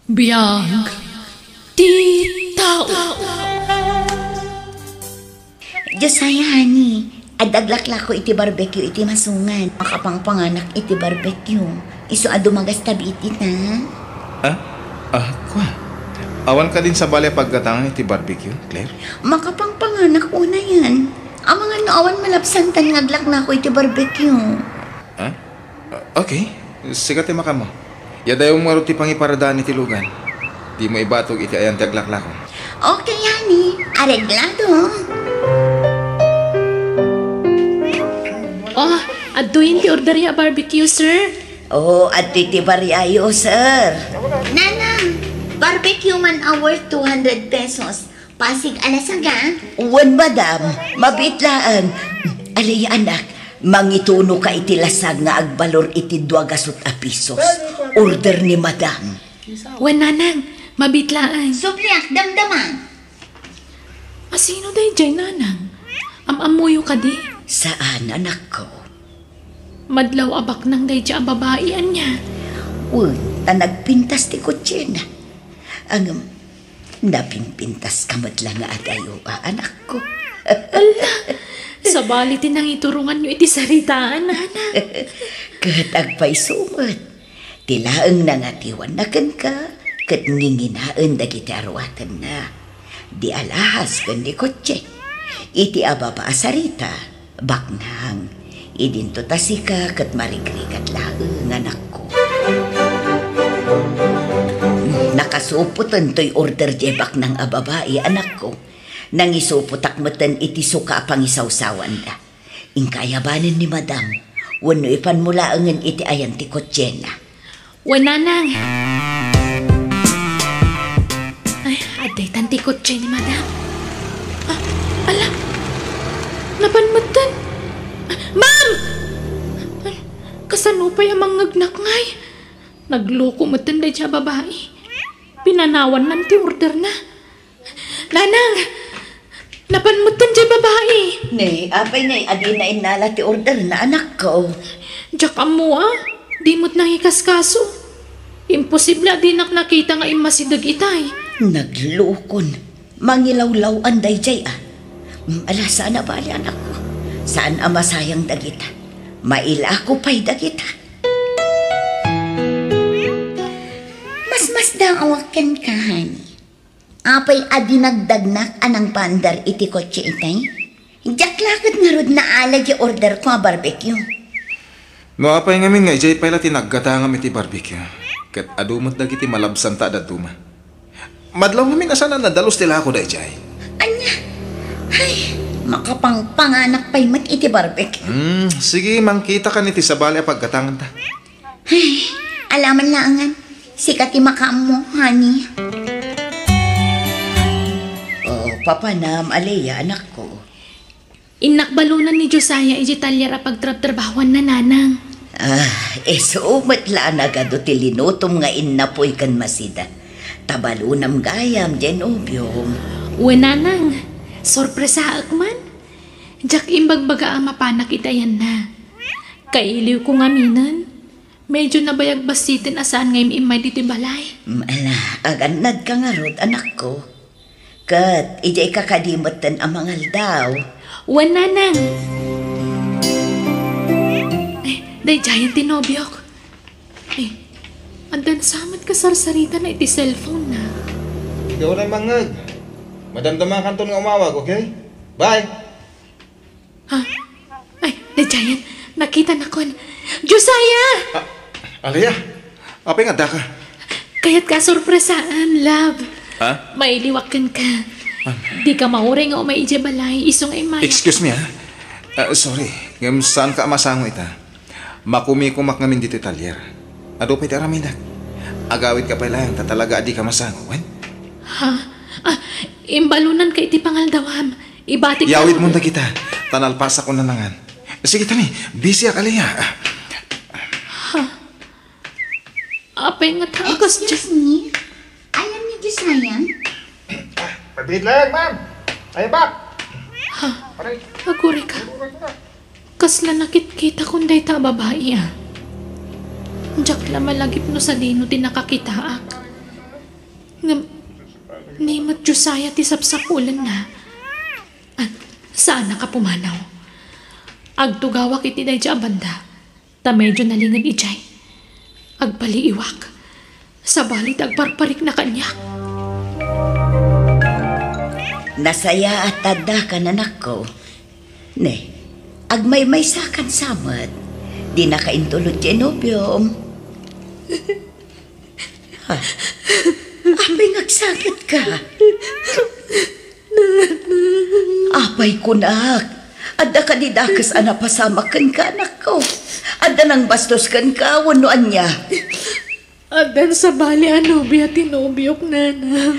Biyag ti tao. Diyos ay honey, adaglakla ko iti barbecue iti masungan. Makapangpanganak iti barbecue. Iso adumagas tabi iti na. Kwa? Awan ka din sa balay pagkatangan iti barbecue, Claire? Makapangpanganak una yan. Ang mga naawan malapsantan ngaglak na ko iti barbecue. Okay, sigat maka mo. Yadayo mo ti pangiparadaan iti lugan. Di mo ibatog iti ayan ti aglakla ko. Okay, honey. Areglado. Aduin ti order ya barbecue, sir. At iti bariayo, sir. Nanang, barbecue man hour 200 pesos. Pasig alasaga. Uwan, madam. Mabitlaan. Alay, anak. Mangituno ka iti lasag nga agbalor iti 2 pisos. Order ni madam. Wen nanang, mabitlaan. Supliak, damdaman. Asino day jay nanang? Amamuyo ka di? Saan, anak ko? Madlaw abak nang day jay babaian niya. Nagpintas ti kutsin. Ang napimpintas kamat lang nga adayo, anak ko. Sa balitin ang iturungan nyo iti saritaan, nanang. Katagpay sumat. Tilaang nangatiwan na kan ka, kat ninginaan dagiti arwatan na. Di alahas kan di kotse. Iti ababa asarita, baknang. Idinto tasika kat marigrigat laang anak ko. Nakasuputan to'y order jebak ng ababae anak ko. Nang isuputak matan iti suka pang isawsawan da. Ingkayabanan ni madam, wano ipanmulaangan iti ayan ti kotse na. Wen nanang. Ay, aday tantikot siya ni madam. Ala, napanmatan. Ma'am! Kasanupay ang mangagnak ngay. Nagloko matan day siya babae. Pinanawan nan ti order na. Nanang! Napanmatan siya babae. Nay, apay nay, adi na inala ti order na anak ko. Diyak amo di mo't nangikaskaso. Imposible di nakita nga imasidag itay. Naglukon. Mangilawlaw anday jay Ala, saan na bali anak ko? Saan ang masayang dagita? Maila ako pa'y dagita. Mas daw awakan ka, honey. Apay adi nagdagnak anang pandar iti kotse itay? Diyak lakad nga rod na alag yung order ko barbecue. No apay ngamin nga ijay pala tinaggatangam iti barbecue. Kat adumat dagiti malabsan ta datuma. Madlaw ngamin asana nadalos tila ako da ijay. Anya? Ay, makapangpanganak pa'y mat iti barbecue. Sige, mangkita ka niti sa bali pagkatangan ta. Ay, alaman laangan. Sikat imakam mo, honey. Papanam, Alea, anak ko. Inakbalunan ni Josiah iti talyar pagtrab-trabawan na nanang. Sumat laan agad o tilinutom nga inapoy kan masida. Tabalunam gayam, Genobium. Uwe nanang, sorpresa akman. Diyak imbagbaga ang mapanak itayan na. Kailiw ko nga minan. Medyo nabayag basitin asaan ngayong imay dito balay. Ala, aganad ka nga rod, anak ko. Kat, ijay kakadimatan ang mga aldaw. Uwe nanang. Day giant tinobyok. Andan samat ka sarsarita na iti cellphone na. Ikaw na mangag. Madamdaman kanton nga umawag, okay? Bye! Day giant, nakita na kon. Josiah! Alea, apay nga da ka? Kaya't ka sorpresaan, love. Mailiwakan ka. Di ka maure nga umay ije balay, isong ay maya. Excuse me sorry, ngam saan ka masango ita? Makumikumak ngamin dito talyer. Ado pa'y taraminak. Agawit ka pala yung tatalaga di ka masango, wen? Imbalunan ka iti pangaldawam. Ibatik ka. Yawit mo na kita. Tanalpasa ko na nangan. Sige tani, busy ak Alea. Apay nga takas. Excuse me? Alam niyo, Josiah? Pabit lang, ma'am. Ay, bak. Aguri ka. Kasla nakit-kita kunday ta babae. Diyak la malagip no sa dino tinakakitaak. Nimot Josiah ti sapsapulan na. At saan na ka pumanaw? Agtugawak iti day dya banda. Ta medyo nalingad ijay. Agpaliiwak. Sa balit agparparik na kanya. Nasaya at tada ka nanak ko. Ne, agmay-may sakan samad. Di na kaintulot genobium. Ha? Apay nagsakit ka. Apay kunak. Adda ka di dakas anapasamakan ka anak ko. Adda nang bastos kan ka wanuan niya. Adan sa bali anobya tinobyok nanang.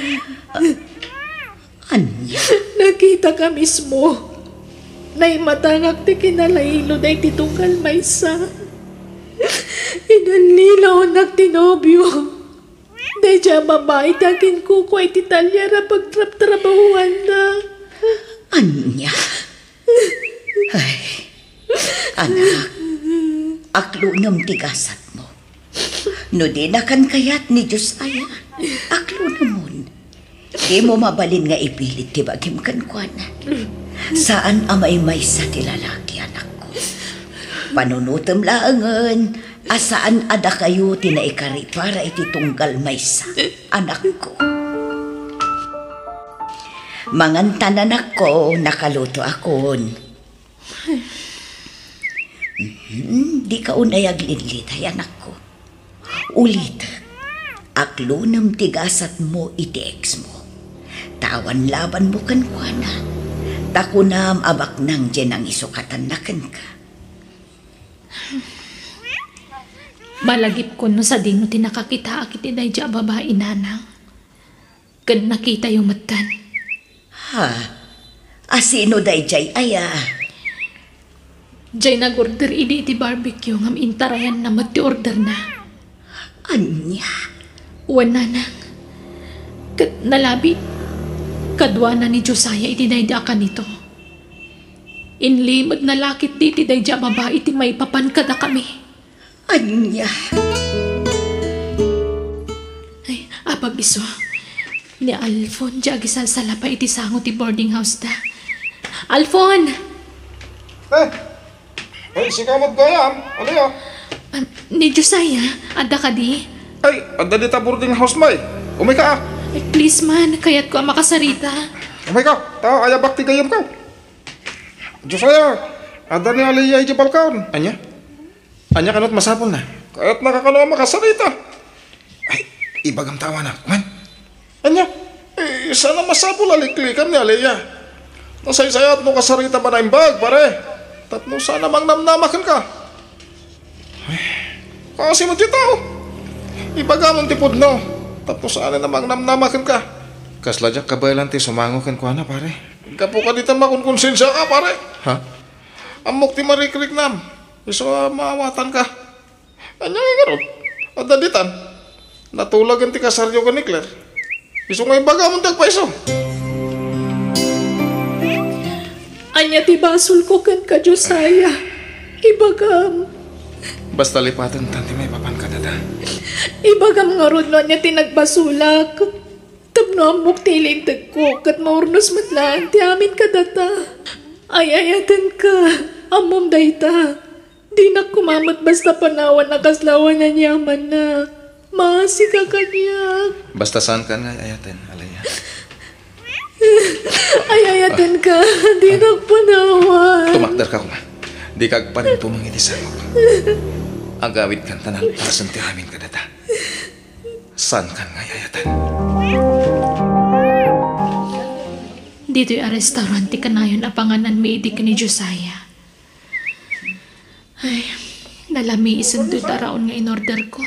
Anya? Nakita ka mismo. Naimatangak ti kinalaylo day titungkal maysa. Inalilaw nagtinobyo. Day dya babae takin kuko ay titalyara pagtrap-trabahuan na. Anya? Ay, anak, aklunam tigasat mo. No di na kan kayat ni Josiah, aklunamon. Di mo mabalin nga ipilit ti bagim kan kuanan. Saan amay may sa ti lalaki anak ko? Panunutom laangan, asaan ada kayo tinaikari para iti tunggal may sa anak ko. Mangantanan ako, nakaluto akon. Di ka unayag linlitay anak ko. Ulit, aklunam tigasat mo iti ex mo. Tawan laban mo kan kuana. Takunam abak nang dyan ang isukatan na kan ka. Malagip ko no sa dino tinakakita akit iday dya babae nanang. Kan nakita yung matan. Ha? Asino day jay aya? Diyay nag-order idi iti barbecue ngam intarayan na mati-order na. Anya? Uwan nanang. Kat nalabi. Kadwa na ni Josiah iti dayda ka nito. Inlimod na lakit di iti dayda babae iti may papankada kami. Anya? Ay, apag iso. Ni Alfon, di agisalsala pa iti sango ti boarding house da. Alfon! Ay, sikamot gayam. Alaya. Ni Josiah, ada ka di? Ay, adda dita boarding house may. Umay ka. Ay, please man, kaya't ko ang makasarita. Umay ka. Tao, ayabak ti gayam ka. Josiah, adda ni Alaya iti balkaon. Anya? Anya kanot masapol na. Kaya't nakakalawa makasarita. Ay, ibagam tawa na. Man. Anya? Eh, sana masapol aliklikan ni Alaya. Nasaysayat mo kasarita ba na imbag, pare? Tatno sana mang namnamakan ka. Ay, kasi mo di tao. Ibagamon ti pudno. Tapos sana namang namnamakan ka. Kasladyak kabaylan ti sumango kan kuana, pare. Kapo ka dito makunkonsensya ka, pare. Ha? Amok ti marikrik nam. Iso maawatan ka. Anya nga ron. At daditan. Natulagan ti kasaryo ka ni Claire. Iso nga ibagamon ti agpaiso. Anya ti basol ko kan ka, Josiah. Ibagam. Basta lipatan tanti may papan ka dada. Ibagam nga ron no niya tinagbasulak. Tapno amok tilintag ko kat maurnos matlaan ti amin ka data. Ayayatan ka. Amom dayta. Di na kumamot basta panawan nakaslawan na niyaman na. Maasi ka kanyak. Basta saan ka nga ayaten, Alaya. Ayayatan ka. Di nagpanawan. Tumakdar ka kuma. Di kag pa rin tumangiti sa ako. Agawid kan tanan para santi amin ka data. Saan ka nga ayatan? Dito'y a restaurant ti kanayon apanganan mi iti ni Josiah. Ay, nalami isan do'y taraon nga in-order ko.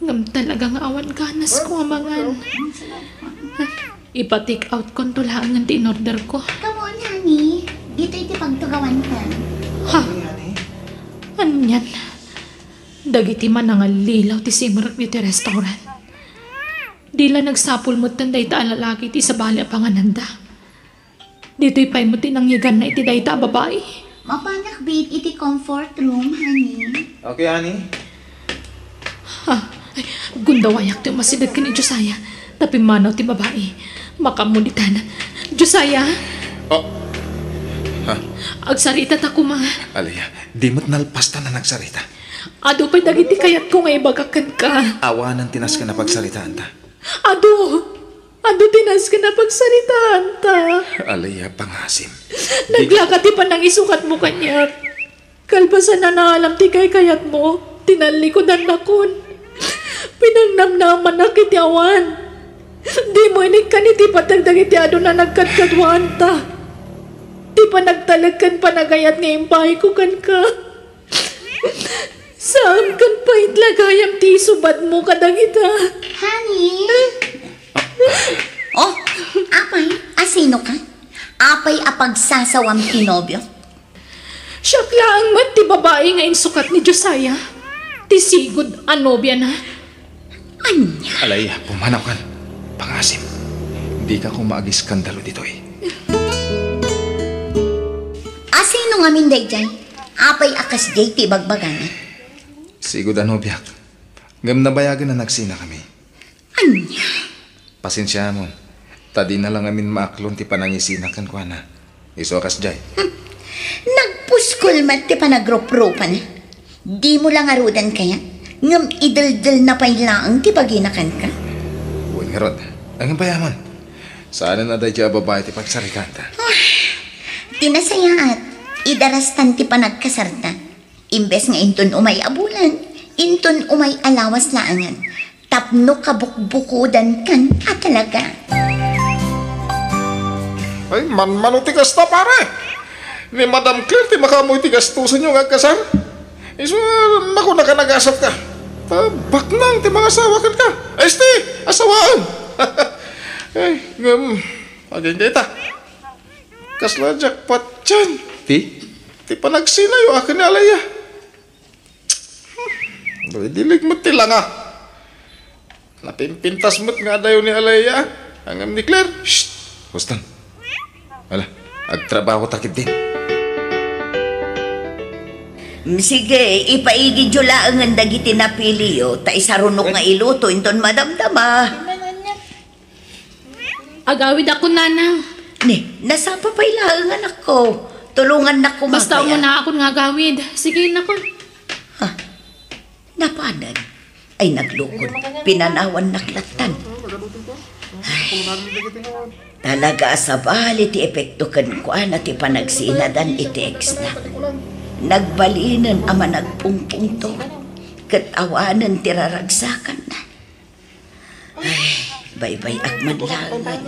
Ngam talagang awan ganas ko amangan. Ipa-take out ko tulangan ti in-order ko. Come on, honey. Dito iti pagtugawan ka. Ha? Anyan? Dagiti man nga lilaw ti simrak dito restaurant. Di la nagsapul mo tanday ta alalaki ti sa bali apangananda. Dito'y pay mo tinangyagan na iti day ta babae. Mapanak, babe, iti comfort room, honey. Okay, honey. Ha? Ay, gundawayak ti masidag ka ni Josiah. Tapi manaw ti babae. Makamunitan. Josiah, Oh, ha? agsarita ta ko mga. Alaya, di mo't nalpas ta na nagsarita. Ado pa'y dagiti kayat ko nga ibagakan ka. Awanan tinas ka na pagsaritaan ta. Ado tinas ka na pagsaritaan ta. Alaya, pangasim. Naglakati pa nang isukat mo kanya. Kalbasan na naalam ti kayat mo. Tinalikodan na kun. Pinangnamnaman na kitiawan. Di mo inig ka ni ti patagdag iti ado na nagkadkadwaan ta. Di pa nagtalagkan panagayat nga impahay ko kan ka. Saan kan pa itlagayam ti subad mo kadagita? Honey? Oh, apay, asino ka? Apay apagsasawam kinobyo? Siya lang man ti babae nga insukat ni Josiah. Ti sigod anobya na. Anya? Alaya, pumanaw ka. Pangasim. Hindi ka kung maagiskandalo dito eh. Asino nga minday dyan? Apay akas jay ti bagbagana? Sigod biyak. Ngam nabayagan na nagsina kami. Anya? Pasensya mo. Tadi na lang amin maaklon ti panangisinakan ko na. Iso akas jay. Nagpuskol mat ti panagroprupan. Di mo lang arudan kaya? Ngam idaldal na pailaang ti paginakan ka? Buwan nga rod. Ang bayaman. Sana na dahi babae ti pagsarikanta. Tinasayaat. Idarastan ti panagkasarta. Imbes nga inton umay abulan, inton umay alawas laangan. Tapno kabukbukudan kan at talaga. Ay, man tigas na pare. Ni Madam Claire, ti makamoy tigas tusan yung agkasar. Iso, naku, nakanagasap ka. Tabak nang, ti mga asawakan ka. Este, asawaan. Ay, agay dita. Kasla jackpot dyan. Ti panagsinayo akin ni Alaya. Dilig mo ti lang Napimpintas mo't nga dayo ni Alaya. Hanggang ni Claire. Shhh! Hustan. Wala, agtrabaho takit din. Sige, ipaigi jula ang dagiti napiliyo. Ta isarunok nga iluto, inton madamdama. Agawid ako nanang. Ni, nasapa pa ilang anak ko. Tulungan na ko Basta mamaya. mo na ako nga gawid. Sige na ko. Napanan. Ay naglukod. Pinanawan naklatan. Ay, talaga sa bali ti epekto kan ko na ti panagsinadan iti ex na. Nagbalinan ama nagpungpung to. Katawanan ti raragsakan na. Ay, baybay akmadlangan.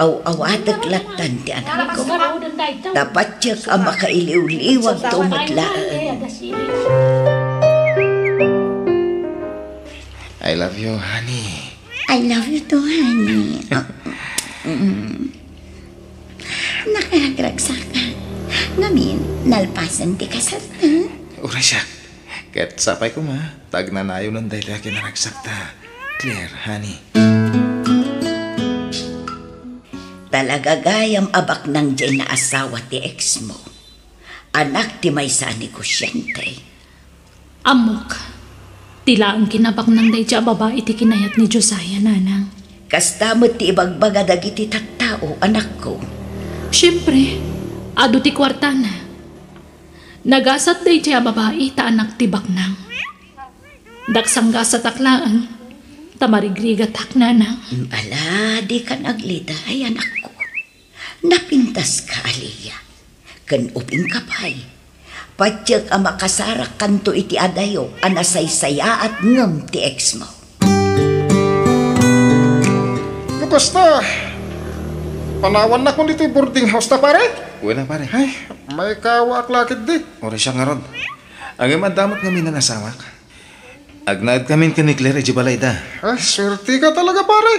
Aw-awatag latan ti anak ko. Dapat siya ka makailiw-liwag to maglaan. I love you, honey. I love you too, honey. Nakaragragsak ka. Ngamin, nalpasan ti kasarta. Ura siya. Ket sapay ko ma. Tagnanayo ng dahil akin naragsakta. Claire, honey. Talaga gayam abak ng dyan na asawa ti ex mo. Anak ti may sa negosyante. Amok. Tila ang kinabak ng dayja babae ti kinayat ni Josiah nanang. Kastamot ti ibagbaga dagiti tattao, anak ko. Siyempre, ado ti kwarta na. Nagasat dayja babae ta anak ti baknang. Daksang gasat aklaan, tamarigrigat ak nanang. Ala, di ka nagliday, anak ko. Napintas ka, Aliyah. Kan uping kapay. Patsyak ang makasarak kanto iti adayo, anasaysaya at ngam ti ex mo. Basta, panawan na ko dito yung boarding house na pare. Uwe na pare. Ay, may kawak lakit di. Ora siya nga rod. Ang madamot kami na nasawak. Agnaad kami ka ni Claire Jibalay da. Ay, swerte ka talaga pare.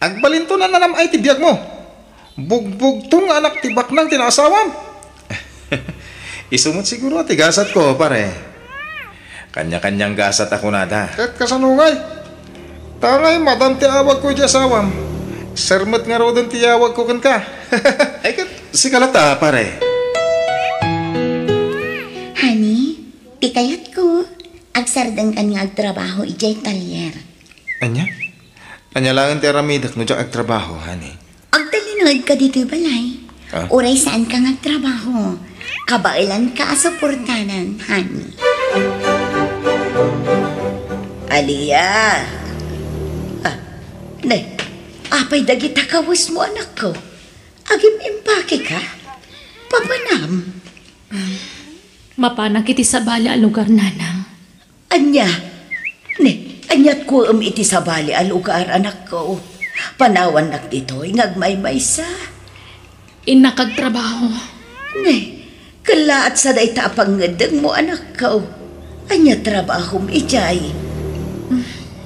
Agbalinto na nanam ay tibiyag mo. Bugbog tong anak tibak ng tinasawam. Isumot siguro tigasat ko pare. Kanya-kanyang gasat ako na da. Kahit kasanungay. Tangay, madam ti awag ko di asawam. Sermet nga ro din ti awag ko kan ka. Ay kat, si kalata pare. Honey, tikayat ko. nagsardang kan nga agtrabaho ijay talyer. Anya? Anya lang ang teramidak no dyak agtrabaho, honey. Agdalinod ka dito balay. Ah? Uray saan ka nagtrabaho? Kabailan ka asuportanan, honey. Aliyah. Nay, apay dagita kawas mo anak ko. Agim impake ka? Papanam. Mapanak iti sa bali a lugar, nanang. Anya. Ne, anyat ko iti sa bali a lugar anak ko. Panawan nak dito'y ngagmaymay sa. Inakagtrabaho. Ne, kalaat sa dayta pangadang mo anak ko. Anya trabaho ijay.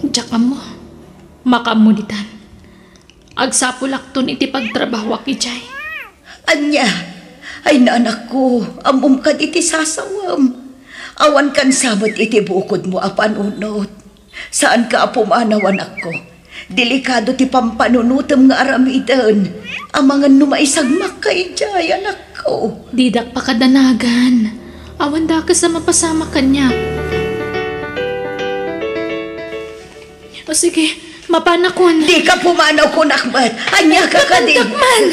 Diyak mo. Makamuditan. Agsapulak ton iti pagtrabaho akijay. Anya, ay naanak ko, amom ka iti sasawam. Awan kan sabot iti bukod mo apanunot. Saan ka apumanawan ako? Delikado ti pampanunutam nga aramidan. Amangan numaisagmak ka ijay, anak ko. Didak pa kadanagan. Awan da ka sa mapasama kanya. O sige, mapanakon. Di ka pumanaw ko, nakmat. Anya ka ka din. Dakman!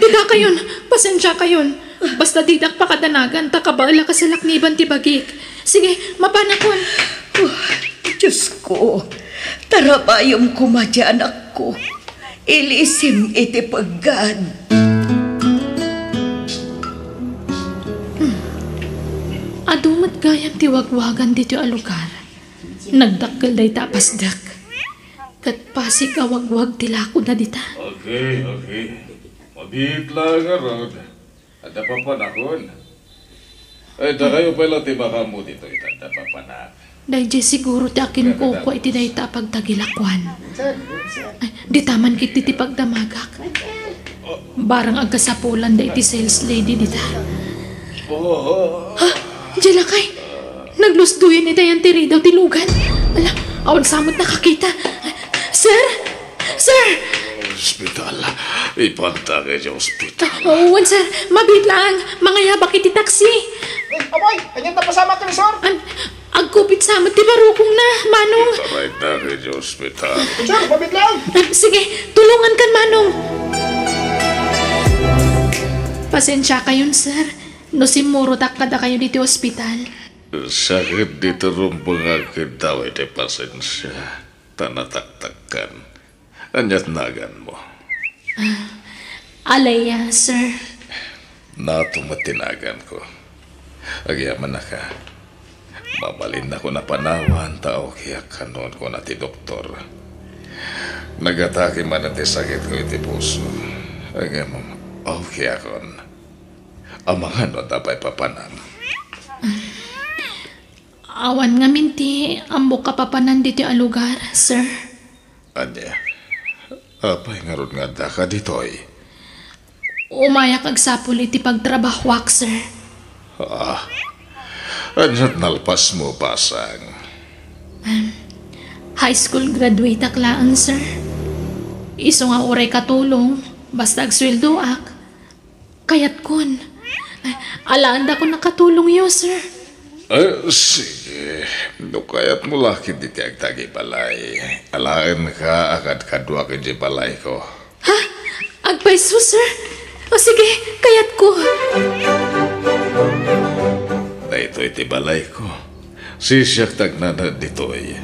Didak kayon. Pasensya kayon. Basta didak pa kadanagan, takabala ka sa lakniban ti bagik. Sige, mapanakon. Diyos ko, tarabayom kumadya anak ko. Ilisim iti paggad. Adumat gayam ti wagwagan dito a lugar. Nagdakkel day tapasdak. Kat pasig awagwag tilako na dita. Okay. Mabit lang nga rod. Ada pa panahon. Ay, da kayo pala ti baka mo dito itanda pa panak. Dahil siguro ti akin ko iti day tapag tagilakwan. Ay, di taman kit ti pagdamagak. Barang agkasapulan da iti sales lady dita. Ha? Diyala kay, naglusduyan ita yan tiri daw tilugan. Ala, awan samot nakakita. Sir? Sir? Hospital. Ipanta kayo sa hospital. Owan sir, mabit lang. Mga yabak iti taxi. Aboy, kanyang napasama ka ni Sor. Agkupit samot ti barukong na, Manong. Taray na kayo sa hospital. Sir, mabit lang. Sige, tulungan kan Manong. Pasensya kayon sir. No simurutak kada kayo dito ospital. Sakit dito rumpang akin daw iti pasensya. Tanataktakan. Anyat nagan mo. Alaya, sir. Natumatinagan ko. Agyaman na ka. Mabalin na ko na panawan tao kaya kanon ko na ti doktor. Nagatake man iti sakit ko iti puso. Agyaman, okay akon. Amangan no tapay papanam. Awan nga minti, ambok kapapanan dito a lugar, sir. Anya, apay nga ron nga da ka ditoy. Umayak agsapul iti pagtrabahwak, sir. Anyat nalpas mo pasang. High school graduate aklaan, sir. Iso nga uray katulong, basta agsweldo ak. Kayat kun. Alaan da ko nakatulong yo, sir. Sige. Dukayat mo laki di tiag tagi balay. Alaan ka agad kadua ka di balay ko. Ha? Agpaiso, sir? O sige, kayat ko. Na ito iti balay ko. Sisyak tagnanad ditoy.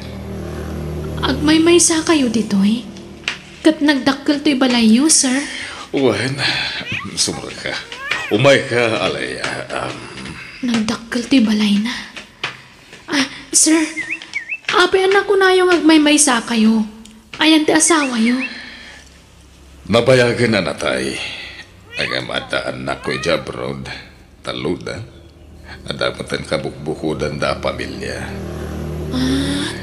Agmay-may sa kayo ditoy. Kat nagdakkel to'y balayo, sir. Wen, sumra ka. Umay ka, alay. Nagdakkel to'y balay na. Sir, apay anak ko na yung agmay-may sa kayo. Ayan ti asawa yo. Nabayagan na natay. Ang amadaan na ko'y jabrod. Taluda. Nadamatan kabukbukudan da pamilya.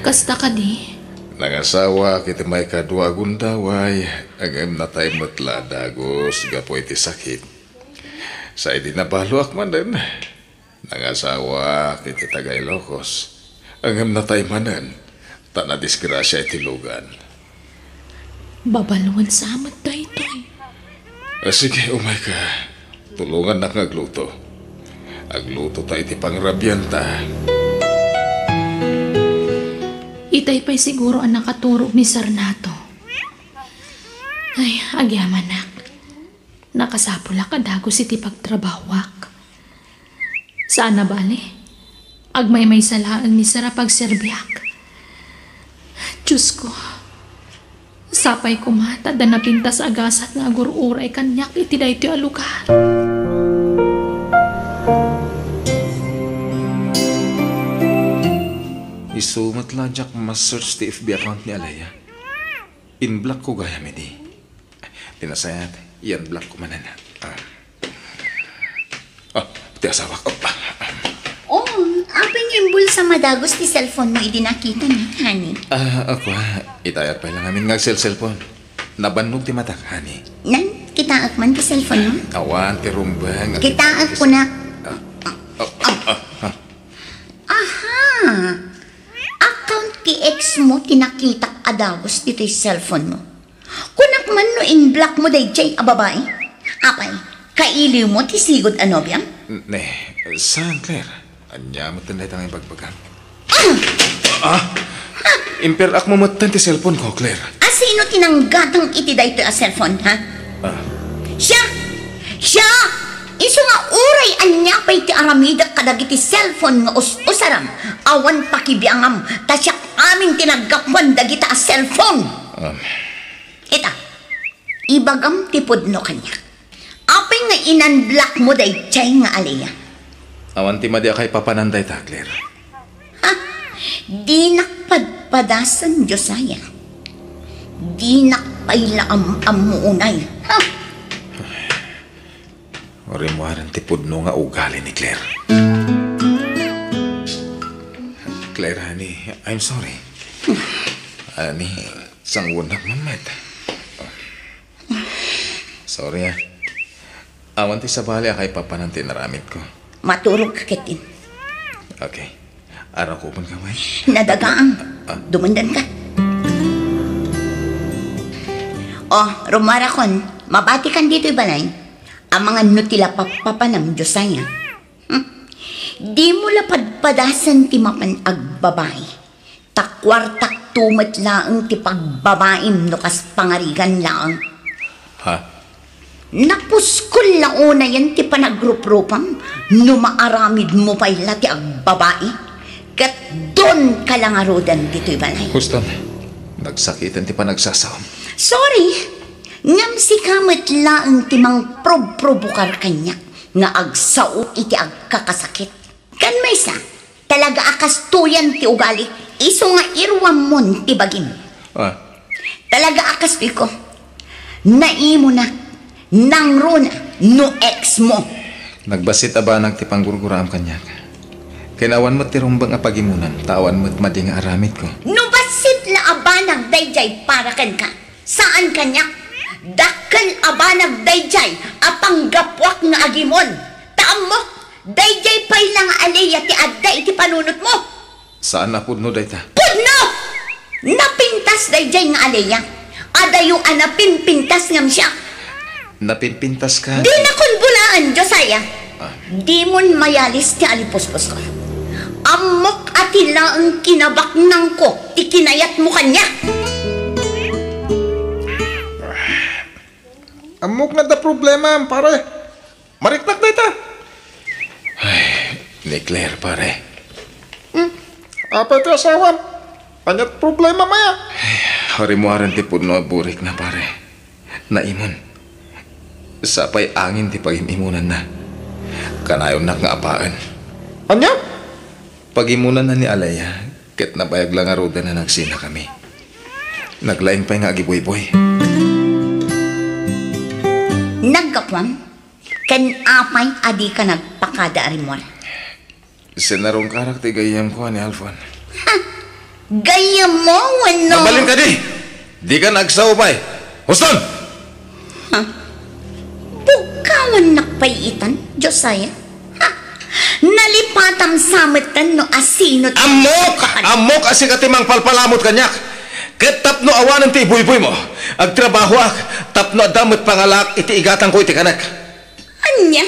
Kasta ka di. Nangasawa kiti may kadua gundaway. Agam natay matla dagos gapoy ti sakit. Sa di nabaluak man din. Nangasawa kiti tagay lokos. Agam natay manan. Ta na disgrasya iti lugan. Babaluan sa amat da ito'y. Sige, umay ka. Tulungan na ngagluto. Agluto ta iti pangrabyan ta. Itay pa'y siguro ang nakaturog ni Sarnato. Ay, agyaman nak. Nakasapula ka dago si ti pagtrabawak. Saan na bali? Agmay-may salaan ni Sara pagserbiak. Diyos ko. Sapay ko mata da napintas agasat nga agur-uray kanyak iti daytoy a lugar. Isumat lang jak mas-search ti FB account ni Alaya. In-block ko gaya mi di. Tinasayat, yan block ko manan. Ti asawa ko. Oh, apeng imbul sa madagos ti cellphone mo idinakita niya, honey. Ako itayat pa lang amin nga cellphone. Nabannog ti matak, honey. Nan, kitaak man ti cellphone mo? Awan, ti rumbang. Kitaak ko na. Aha! Account ki ex mo tinakita adagos dito yung cellphone mo. Kunak man no in-block mo day jay a babae. Apay, kailiw mo ti sigod anobyang? Ne, saan, Claire? Anya mo tanday tangay bagbagan. Imperak mo matan ti cellphone ko, Claire. Sino tinanggatang iti dayto a cellphone, ha? Siya! Siya! Iso nga uray anya pa'y ti aramida kadagiti cellphone nga usaram. Awan pakibiangam, tasyak amin tinaggapuan dagita a cellphone. Ita, ibagam ti pudno kanya. Apay nga inan-block mo day chay nga alaya. Awan ti madya kay papananday ta, Claire. Ha? Di nakpadpadasan, Josiah. Di nakpailaam amuunay. Ha? Orimuaran ti pudno nga ugali ni Claire. Claire, honey, I'm sorry. Honey, sanggunak mamat. Sorry, awan ti sabali kay papananti naramit ko. Maturog kakitin. Okay. Araw ko pun kamay. Nadagaang. Dumandan ka. Oh, rumarakon. Mabati kan dito'y balay. Ang mga nutila papapanam Diyosaya. Di mo lapadpadasan ti mapan agbabay. Takwar-tak tumat laang ti pagbabaim no kas pangarigan laang. Ha? Napuskol launa yan ti panagrup-rupam no maaramid mo pa ila ti agbabae. Kat doon ka lang arudan dito'y balay. Huston, nagsakitan ti panagsasawam. Sorry, ngam si kamat laang ti mang prob-probukar kanya nga agsao iti agkakasakit. Kan may sa, talaga akas tuyan ti ugali, iso nga irwam mon ti bagim. Talaga akas ti ko, naimo na, nangro na, no ex mo. Nagbasit abanag ti panggurguraam kanya. Kinawan mo ti rumbang apagimunan, tawan mo't madi nga aramid ko. No basit la abanag dayjay para kan ka. Saan kanya? Dakkel abanag dayjay apanggapwak nga agimon. Taam mo, dayjay pay lang alaya ti adda iti panunot mo. Saan na pudno dayta? Pudno! Napintas dayjay nga alaya. Adayo anapinpintas ngam siya. Napinpintas ka? Di na kun bulaan, Josiah. Di mon mayalis ti alipuspos ko. Amok atila ang kinabak nang ko, ikinayat mo kanya. Amok na da problema, pare. Mariknak na ita. Ay, ni Claire, pare. Apa ito asawam? Anyat problema maya. Harimuaran ti pudno burik na, pare. Naimon. Sapay angin ti pagimimunan na. Kanayon nak nga apaan. Anya? Pagimunan na ni Alaya, ket nabayag lang aruda na nagsina kami. Naglaing pa nga agiboy-boy. Nagkapwam, kan apay adi ka nagpakada arimor. Sinarong karakter gayam ko ni Alfon. Gaya mo, ano? Nabalin ka di! Di ka nagsaupay! Huston! Bukawan nakpayitan, Josiah. Nalipatam samatan no asinot. Amok! Amok asi ka timang palpalamot kanyak! Ket tapno awanan ti ibuy-buy mo. Agtrabaho ak, tapno adamot pangalak iti igatang ko iti kanak. Anya?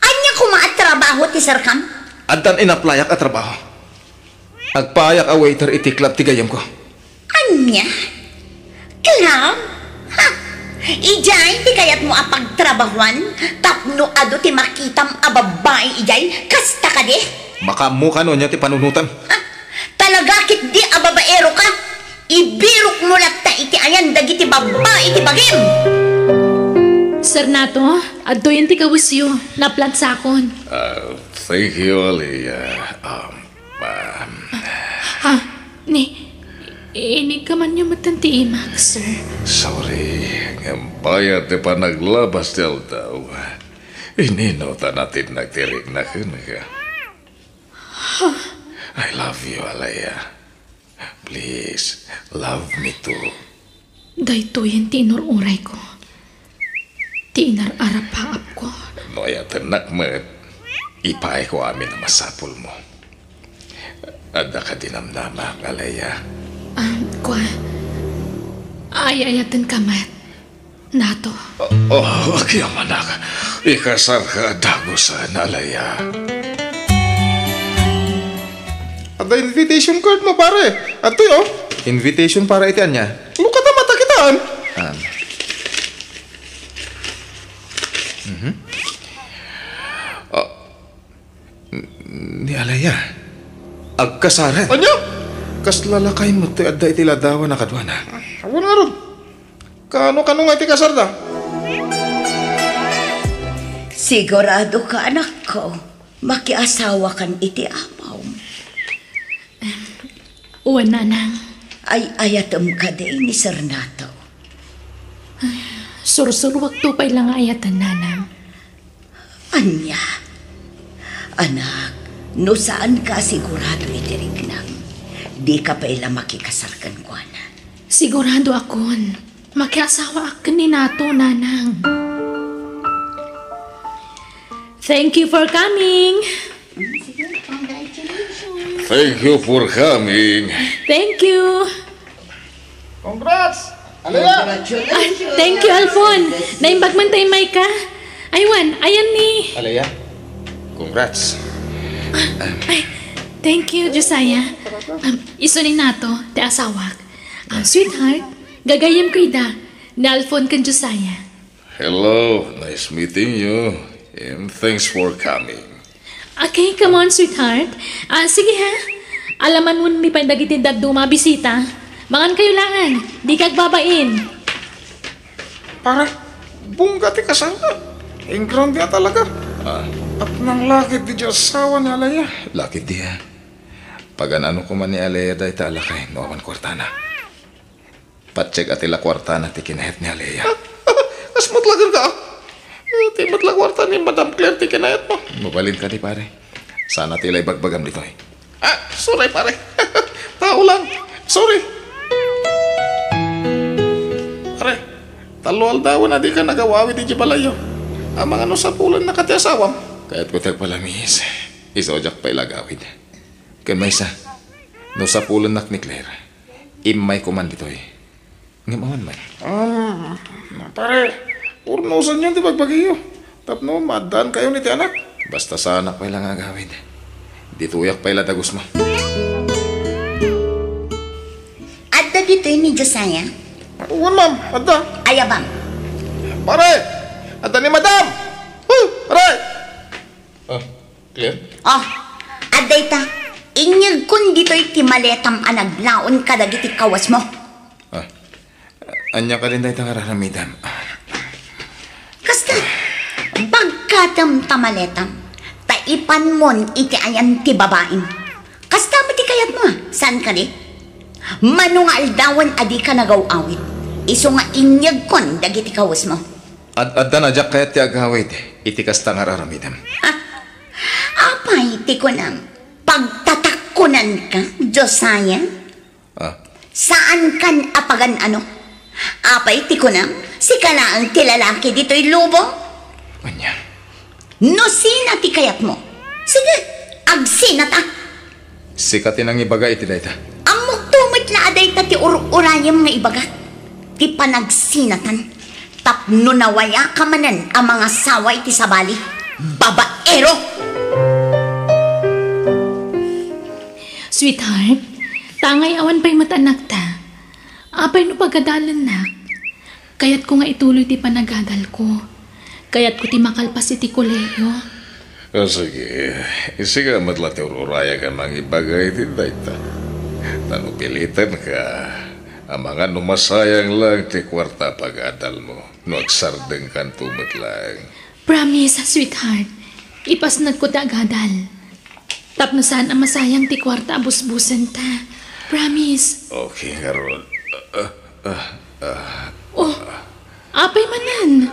Anya kumaatrabaho ti sarkam? Addan inaplayak at trabaho. Agpayak a waiter iti club ti gayam ko. Anya? Club? Ha? Ijay, di kayat mo apagtrabahuan? Tapno ado ti makitam a babae ijay? Kasta ka di? Makamuka no niya ti panunutan. Ha? Talaga kit di a babaero ka? Ibirok mo latta iti ayan dagiti babae iti bagim! Sir Nato, adto yun ti kawisyo, naplant sakon. Thank you, Aliyah. Ha? Inig ka man yung matanti Max, sir. Sorry, ang bayad di pa naglabas del daw. Ininota natin nagtirig na ka. I love you, Aliyah. Please, love me too. Dahito yan ti inururay ko. Ti inararapaap ko. Noya tenak met, ipay ko amin na masapul mo. Ada ka dinamdama, Aliyah. Kwa, ayayatan ka, Matt. Nato. Oh, akiyaman ka. Ikasar ka dagusan, Aliyah. Ada invitation card mo, pare. Ato yo. Invitation para iti anya. Luka ta mata kitaan. Ni Aliyah. Agkasaran. Anya? Kas lalakay mo ti adda iti ladawan na kadwana. Awan nga ron. Kano nga iti kasarda? Sigurado ka, anak ko. Makiasawa kan iti amaw. Uwan, nanang. Ay ayatom ka din ni Sir Nato. Sursurwag tupay lang ayatan, nanang. Anya? Anak, no saan ka sigurado itirignang? Di ka pa ila makikasarkan ko, anak. Sigurado akon. Makiasawa akin ni Nato, nanang. Thank you for coming. Thank you for coming. Thank you. Congrats! Aliyah! Thank you, Alfon. Naimbag man tayo, Maika. Aywan, ayan ni. Aliyah, congrats. Ay, thank you, Josiah. Iso ni Nato, ti asawak. Sweetheart, gagayam ko ida. Na Alfon kan Josiah. Hello, nice meeting you. And thanks for coming. Okay, come on, sweetheart. Sige ha. Alaman mo ni pandagiti dagdo mabisita. Mangan kayo langan. Di kagbabain. Pare, bungga ti kasarda. Ingron dia talaga. At nang lakit di asawa ni Aliyah. Lakit diya. Pagan ano ko man ni Aliyah dahi talakay, no awan kwartana. Patsek at ila kwartana ti kinahit ni Aliyah. Asmat lagan ka. Ti matlagwarta ni Madam Claire ti kinayat mo. Mabalin ka di pare. Sana tila'y bagbagam dito eh. Sorry pare. Tao lang. Sorry. Pare, talual daw na di ka nagawawi di jibalayo. Ang mga nusapulan na kati asawam. Kaya't ko tagpalamis. Isojak pa ilagawid. Kan may isa. No sa pulan nak ni Claire. Imay kuman dito eh. Ngimawan may. Pare, urnusan yun di bagbagiyo. Tapno, madan kayo ni ti anak. Basta sa anak pa ilang agawid. Dituyak pa iladagos mo. Adda dito ni Josiah. Uwan ma'am, adda. Ayabang. Pare, adda ni Madam. Pare. Claire? Oh, adda ita. Inyag kun dito'y timaletam anaglaon kadagiti kawas mo. Anya ka din dahi tangararamidan. Kasta, bagkatam tamaletam, taipan mon iti ayan ti babain. Kasta mo ti kayat mo, saan ka di? Manungal dawan adi ka nagaw-awit. Iso nga inyag kon dagiti kawas mo. Adda na jak kayat ti agawid. Itikas tangararamidan. Apay ti ko nang pagtatakunan ka, Josiah? Saan kan apagan ano? Apay ti ko nang si kalaang ti lalaki dito'y lubo? Anya? No sina ti kayat mo? Sige, agsinat ah. Sikatin ang ibaga iti dayta. Ang mugtumit na aday ta ti urayam nga ibaga. Ti panagsinatan. Tapno nawaya ka manan ang mga saway ti sabali. Babaero! Sweetheart, tangay awan pa'y matanak ta. Apay no pagadalan na. Kaya't ko nga ituloy ti panagadal ko. Kaya't ko ti makalpas iti koleyo. Sige, isiga matla ti ururaya ka mang ibagay ti dayta. Tanupilitan ka. Ang mga numasayang lang ti kwarta pagadal mo. No agsardeng kan tumot lang. Promise, sweetheart. Ipasnag ko ti agadal. Tapno saan ang masayang ti kwarta abusbusan ta. Promise. Okay, karon. Oh, apay manan.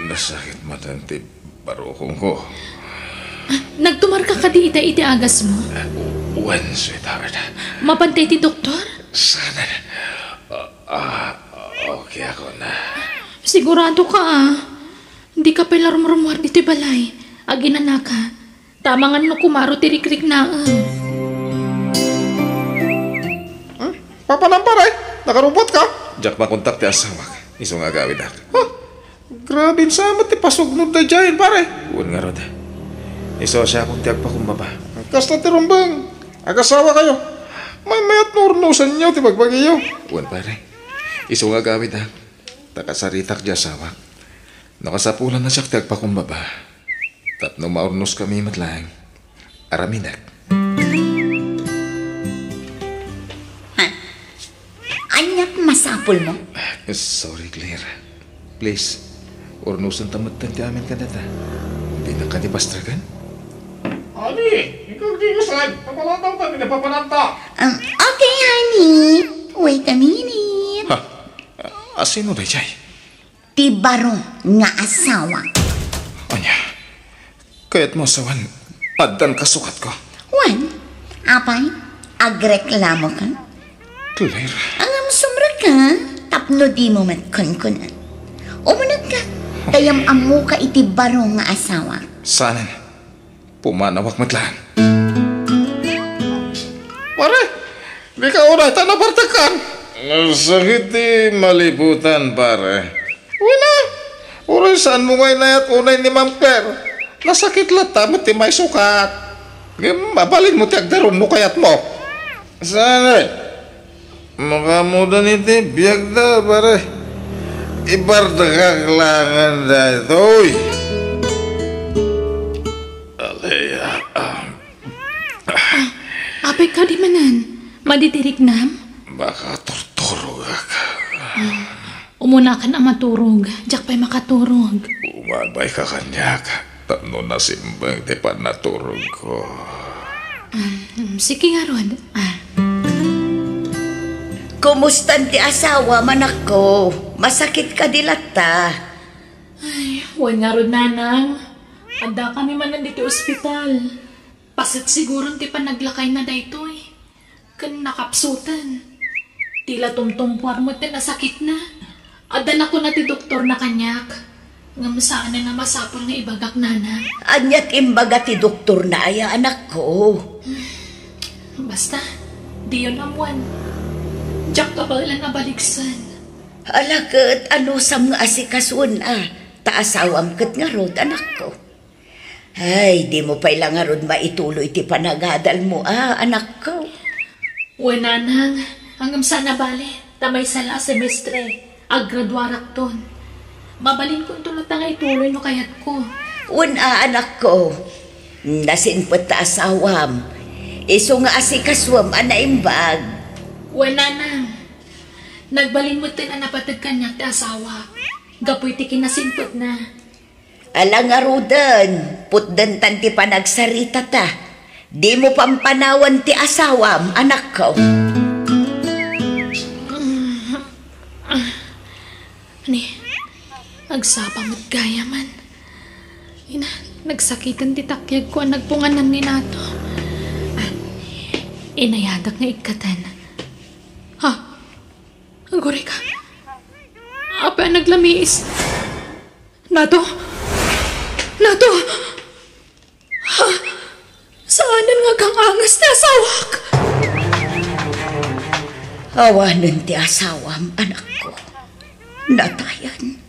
Nasakit man ti barukong ko. Nagtumar ka di iti agas mo. When, sweetheart? Mapantay ti doktor? Sana. Okay ako na. Sigurado ka Hindi ka pala rumrumwar dito balay. Aginana ka. Tamangan no kumaro ti rikrik na Papa nampare, nakarubot ka? Jack makontak ti asawak. Iso nga gawin na. Grabe sama ti pasugnod na dyan, pare. Uwan nga rod. Iso siya akong tiyak pa kumbaba. Kasta ti rumbang. Agasawa kayo. May mayat na urnusan niyo, ti bagbagiyo. Uwan pare. Iso nga gawin na. Takasaritak di asawak. Nakasapulan na siya tiyak pa kumbaba. Tapno maurnos kami matlang. Araminak. Anyap masapol mo? Sorry, Claire. Please, urnusan tamad ti amin ka data. Hindi na ka di pastragan? Ani, ikaw di kasan. Papalantaw kami na papananta. Okay, honey. Wait a minute. Ha? Asino na jay? Tibaro nga asawa. Anya, kaya't mo asawan, addan kasukat ko. Wan, apay, agreklamo ka? Claire, Ang sumra ka, tapno di mo matkunkunan. Umunag ka, kayam amu ka iti baro nga asawa. sanan, pumanawak matlaan. Pare, di ka unay, tanabartakan. Sakit di malibutan, pare. Wala. Uray saan mo ngayon na at unay ni Ma'am Claire? Nasakit lata, mati may sukat. Mabalin mo ti agdaron mo kayat mo. Sana, makamudan iti biyag da, pare. Ibartakaklangan da ito, uy. Alaya, Apay ka di manan. Maditirik nam. baka tortoro ka. Umuna ka na maturog. Diyak pa'y makaturog. Umabay ka kanya ka. Tano na simbang ti panaturog ko. Sige nga, Rod. Kumustan ti asawa, manak ko? Masakit ka dilata. Huwag nga, Rod, nanang. Anda kami man nandito ospital. Pasit siguro ti pa naglakay na dayto eh. Kan nakapsutan. Tila tumtumpuar mo ti nasakit na. Adan ako na ti doktor na kanyak. Ngam saan na masapol nga ibagak nana. Anyat imbaga ti doktor na aya, anak ko. Basta, di yun amuan. Diyak ka ba ilan nabaligsan? Alakat, ano sa mga asikasun taasawam kat nga rod, anak ko. Ay, di mo pa ilang nga rod maituloy ti panagadal mo, anak ko. Uwe nanang, hanggang sana bale, tamay sala semestre, aggraduarak ton. Mabalin ko tulad nga ituloy no kayat ko. Anak ko, nasinpot ta asawam. Iso nga asikaswam, anaimbag. Uwe nanang, nagbalin mo tin anapatag kanyak ti asawa. Gapoy ti kinasinpot na. Alang nga rodan, putdan tanti panagsarita ta. Di mo pampanawan ti asawam, anak ko. Agsapa mo't gaya man. Nagsakitan ti takyag ko ang nagpunganan ni nato. Inayadak nga ikatan. Ha? Agore ka. Apa naglamiis? Nato? Nato? Ha? Saanan nga kang angas na asawak? Awanan ti asawam, anak ko. Natayan.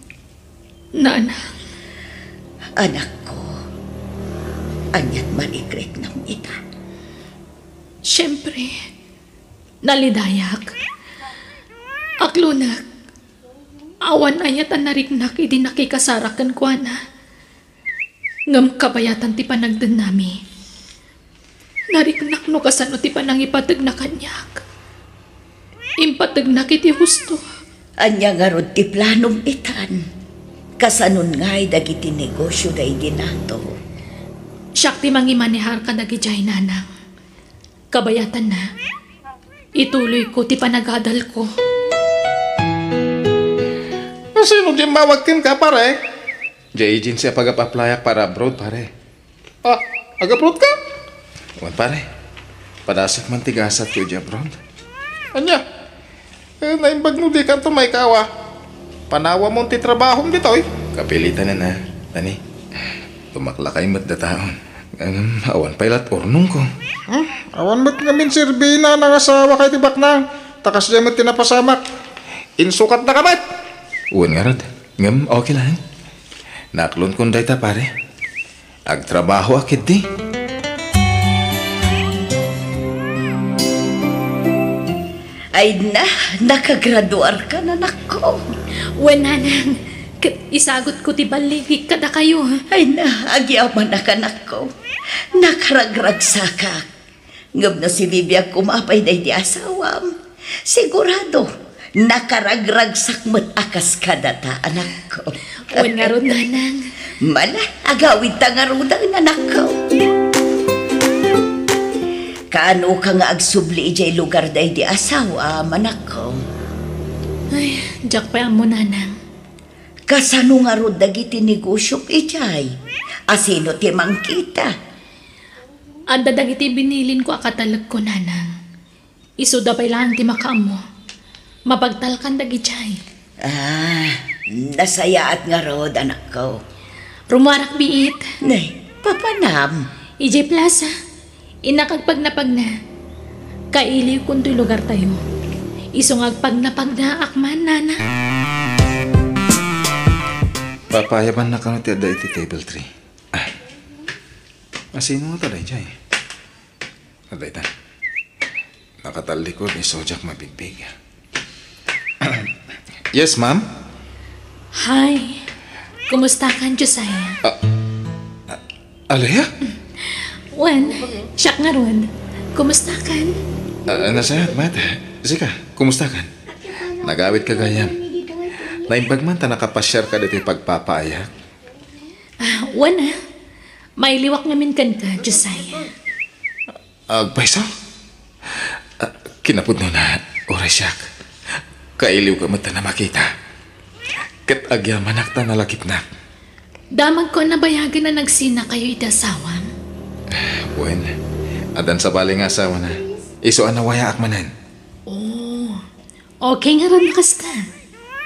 Nana. Anak ko, anyat maligret ng ita. Siyempre, nalidayak. Aklunak, awan ayat ang nariknak idi nakikasarakan ko na. Ngam kabayatan ti panagdan nami. Nariknak no kasano ti panangipatag na kanyak. Impatag na kiti husto. Anya nga rod ti planom itan. Kasanon nga'y dagiti negosyo da idinato. Siyak ti mangimanihar ka nagijay nanang. Kabayatan na. Ituloy ko ti panagadal ko. Sino di mawagtin ka, pare? Di agency pag-aplayak para abroad, pare. Ah, agaprot ka? Wan, pare. Padasak man tigasat ko di abroad. Anya? Naimbag mo di ka to may kawa. Panawa mo ti trabahong dito, eh. Kapilitan na. Tani, tumaklakay mat da taon. Awan pailat ornong ko. Awan mo't ngamin sirbina ng asawa kay tibak nang. Takas dyan mo't tinapasamak. Insukat na kamay. Uwan nga rod. Ngam, okay lang. Naklon kong dayta, pare. Agtrabaho akit di. Ay na, nakagraduar ka na nako. Wen nanang, isagot ko ti baligik kada kayo. Ay na, agyaman na ka nako. Nakaragragsaka. Ngam na si Bibia kumapay na di asawam. Sigurado, nakaragragsak mo't akas kadata, anak ko. Wen nga ron nanang. Mala, agawid ta nga rudang anak ko. Kaano ka nga agsubli ijay lugar day di asawa, manak ko. Ay, jak pa mo nanang. Kasano nga rod dagiti negosyok ijay? Asino ti mangkita? Anda dagiti binilin ko akatalag ko nanang. Isuda pa ilang ti makaamo. Mapagtalkan dagijay. Ah, nasayaat nga rod, anak ko. Rumarak biit. Nay, papanam. EJ Plaza. Inakagpagnapag na. Kailiw kung to'y lugar tayo. Isungagpag na akman, nana. Papayaban na ka no ti adda iti table tree. Ah. Asino nga taday jay? Aday ta. Nakatalikod ni Sojak mabigbig. Yes, ma'am? Hi. Kumusta ka, Josiah? Alaya? Wan, siyak nga ron. Kumusta ka? Nasayat, mat. Sika, kumusta ka? Nagawit ka gayam. Naimbag man ta nakapasyar ka dito pagpapaayak. Wan may liwak namin kan ka, Josiah. Agpayso? Kinapod no na, oras siyak. Kailiw ka mata na makita. Kat agyaman akta nalakit na. Damag ko na bayagan na nagsina kayo itasawam. Wen, adan sa baling asawa na. Iso anawaya akmanan. Oh, okay nga ron nakasta.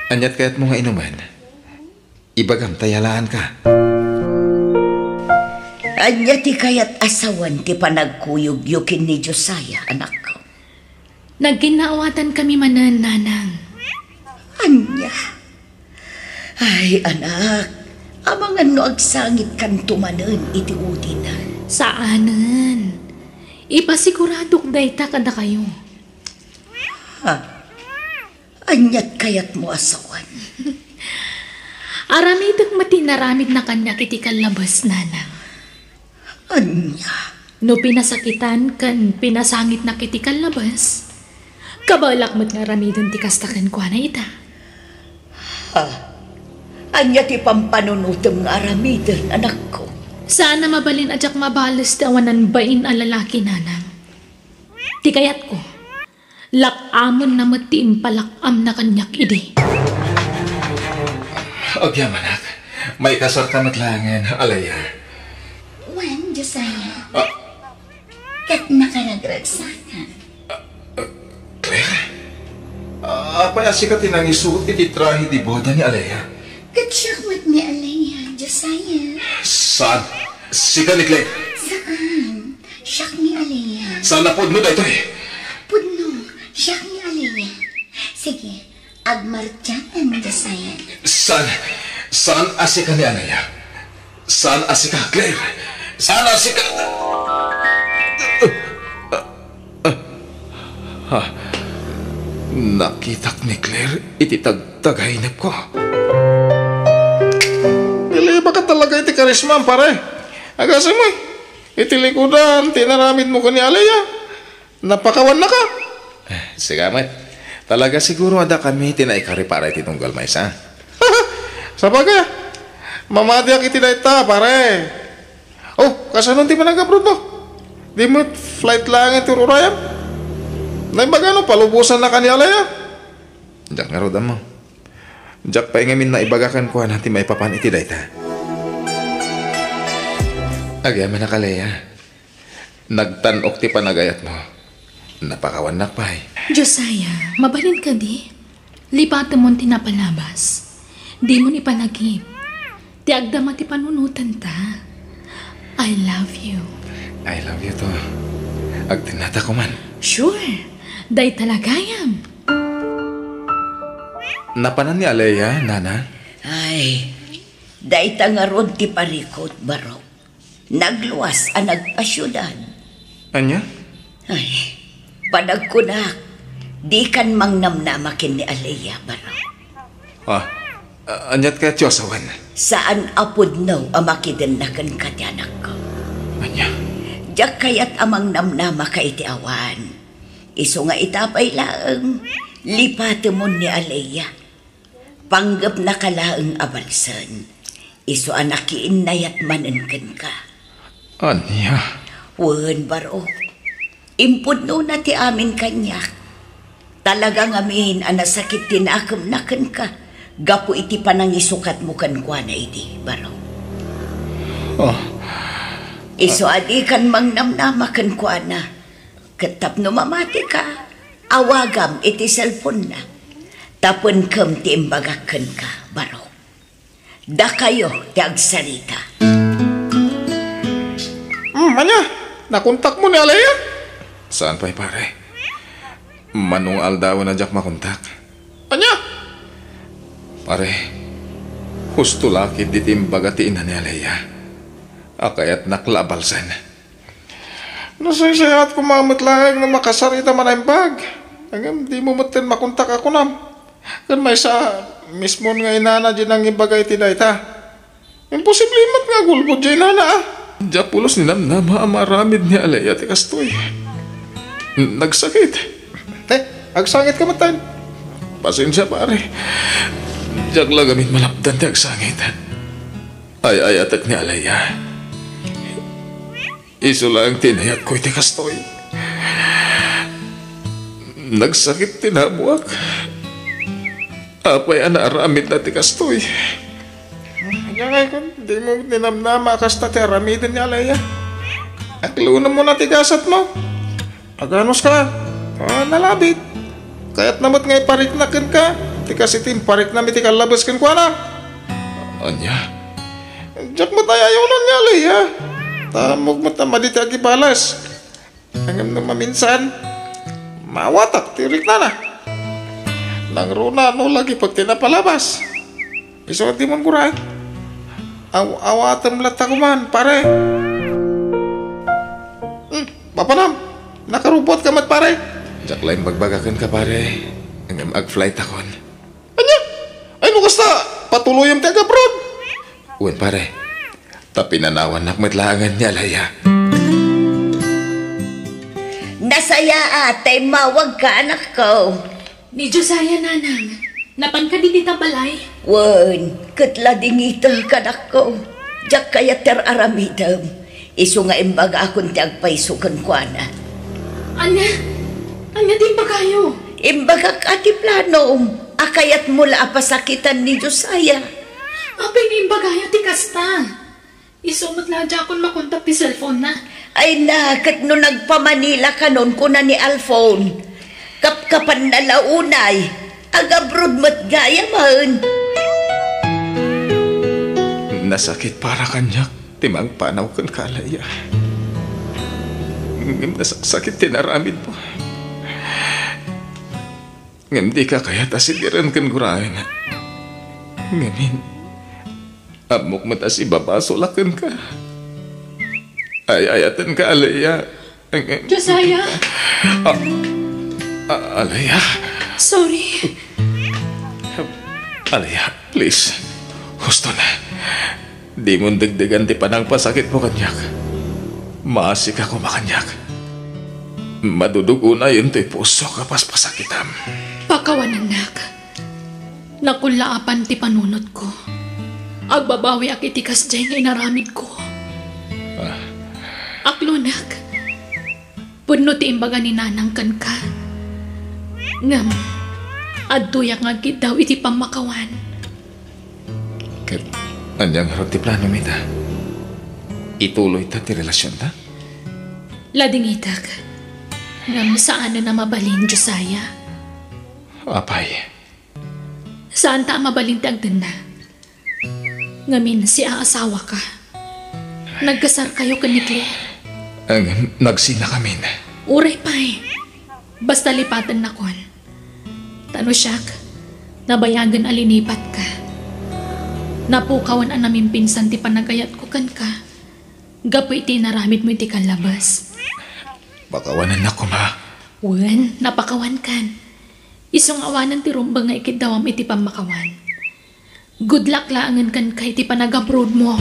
Anyat kayat mo nga inuman. Ibagam tayalaan ka. Anya ti kayat asawan ti panagkuyog-yukin ni Josiah, anak ko. Nagkinaawatan kami manan, nanang. Anya? Ay, anak. Amangan no agsangit kan tumanen iti udinan. Saanan? Ipasiguradok dayta kada kayo. Ha? Anyat kayat mo asawan? Aramidang matinaramid na kanya kiti kalabas, nanang. Anya? No pinasakitan kan pinasangit na kiti kalabas. Kabalak mo't nga ramidon ti kastakan kwa na ita. Ha? Anya ti pampanunutom nga aramidan, anak ko. Sana mabalin ajak mabalas tawanan bain a lalaki, nanang. Ti kayat ko, lakamon na matiim palakam na kanyak idi. Agyamanak, may kasar ka matlangan, alaya. Wan, Josiah. Kat nakaragragsakan. Claire? Apay asikat inang isuot iti trahi di boda ni alaya. Kat siyakmat ni Alaya, Josiah. Saan? Sika ni Claire? Saan? Siyak ni Alaya. Saan na pod mo da ito eh? Pudno, siyak ni Alaya. Sige, agmartyatan, Josiah. Saan asika ni alaya? Saan asika, Claire? Saan asika? Nakitak ni Claire, iti tagtagahinap ko. Pili ba ka talaga iti karisma, pare? Agasin mo iti likudan, tinaramid mo ko ni Alea. Napakawan na ka. Sigamat, talaga siguro ada kami tinaikari para iti tunggal maysa. Sabagay, mamadiak iti dayta, pare. Oh, kasanon ti panag-abroad mo? Di mo flight lang iti Rurayam? Naibagano, palubusan na ka ni Alea. Diyak nga roda mo. Diyak pa ingamin na ibagakan ko na ti may papan iti dayta. Agyaman na Kalea. Nagtanok ti panagayat mo. Napakawanak pa eh. Josiah, mabalin ka di. Lipat mo tinapalabas. Di mo ni panagip. Ti agdama ti panunutan ta. I love you. I love you too. Agtinata ko man. Sure. Day talagayam. Napanan ni Alea, Nana? Ay, dayta nga rod ti parikot, Barok. Nagluwas ang nagpasyudan. Anya? Ay, panagkunak, di kan mang namnamakin ni Alea, Barok. Ah, anyat ka Tiyosawan. Saan apod naw amakiden na kan kadyanak ko. Anya? Diyak kayat amang namnama ka iti awan. Iso nga itapay laang, lipate mo ni Alea. Panggap na kalaang abalsan. Iso anakiin na yat manankan ka. Anya? Wan, Baro. Impod no na ti amin kanyak. Talagang amin anasakit tinakam nakan ka. Gapo iti panangisukat mo kan kwa na iti, Baro. Oh. Iso adi kan mang namnama kan kwa na. Katap no mamati ka. Awagam iti cellphone na. Tapon kam ti imbagakan ka, Baro. Da kayo ti agsarita. Anya, nakontak mo ni Alea? Saan pa'y pare? Manong aldaw na jak makontak. Anya? Pare, husto lakit ditimbagatiin na ni Alea. Akayat naklabalsan. Nasaysayahat ko mamutlaang na makasarita manaimbag. Hanggang di mo matin makontak ako nam. Kan may sa mismo nga inana dyan ang ibagay tinayta. Imposible mat nga gulgod dyan inana ah. Diyapulos ni namnama amaramid ni Alea ti kastoy. Nagsakit. Agsangit ka matan. Pasensya pare. Diyak lang gamit malapdan ti agsangit. Ay atak ni Alea. Iso lang tinayat ko'y ti kastoy. Nagsakit tinabuak. Apay anaaramid na ti kastoy. Anya kung di mo ninamnama kasta ti aramidin ni Alea. Aklunan mo na ti gasat mo. Aganos ka. Nalabit. Kaya't namot ngay parik na kin ka. Ti kasi tim parik na miti kalabas kin kwa na. Anya? Diyak mo tayayonan ni Alea. Tamog mo tamadi ti agibalas. Hanggang na maminsan. Mawatak tirik na na. Nang runa no lagi pag tinapalabas. Iso di mo kuray. Awatan lata ko man, pare. Papanam, nakarupot ka mat, pare. Diyak lang magbagakan ka pare. Hanggang mag-flight akon. Anya? Ay, no kasta, patuluyam ti agabroad. Uwan pare. Tapi nanawan nakmatlaangan ni Alea. Nasaya ate, mawag ka anak ko. Ni Josiah, nanang. Napan ka di balay. Wan, katla dingital ka anak ko. Diyak kaya ter aramidam. Iso nga imbaga akong ti agpaisukan kwa na. Anya din ba kayo? Imbaga ka ti plano. Akayat mula apasakitan ni Josiah. Apay ni bagaya ti kasta. Isumot na dyan akong makontak ti cellphone na. Ay nakat no nagpamanila ka nun kuna ni Alphone. Kapkapan na launay. Agabrod mat gaya man. Nasakit para kanyak. Timang panaw kan kalaya. Ngim nasakit tinaramid mo. Ngim di ka kaya tasidiran kan gurain. Ngamin. Amok matas ibabasolakan ka. Ayatan ka, Alea. Josiah? Alea? Sorry. Alaya, please. Gusto na. Di mo dagdagan di pa ng pasakit mo, kanyak. Maasik ako makanyak. Madudugo na yun to'y puso kapas pasakitam. Pakawan anak. Nakulaapan ti panunot ko. Agbabawi ak itikas dyan nga inaramid ko. Aklunak. Puno ti imbaga ni nanang kan ka. Ngam, adtuyak nga gid daw iti pamakawan. Kat, anyang harap ti plano mi ta. Ituloy ta ti relasyon ta? Lading itak. Ngam saan na mabalin, Josiah? Apay. Saan ta mabalin ti agdan na? Ngamin si aasawa ka. Nagkasar kayo kan ni Claire. Ang nagsina kami na. Uray pa'y. Basta lipatan na kon. Tano siyak, nabayagan alinipat ka. Napukawan ang namin pinsan ti panagayat ko kan ka. Gapoy iti naramit mo iti kalabas. Bakawanan na ko, ma. Wen, napakawan kan. Isong awanan ti rumbang nga ikidawam iti pamakawan. Good luck laangan kan ka iti panag-abroad mo.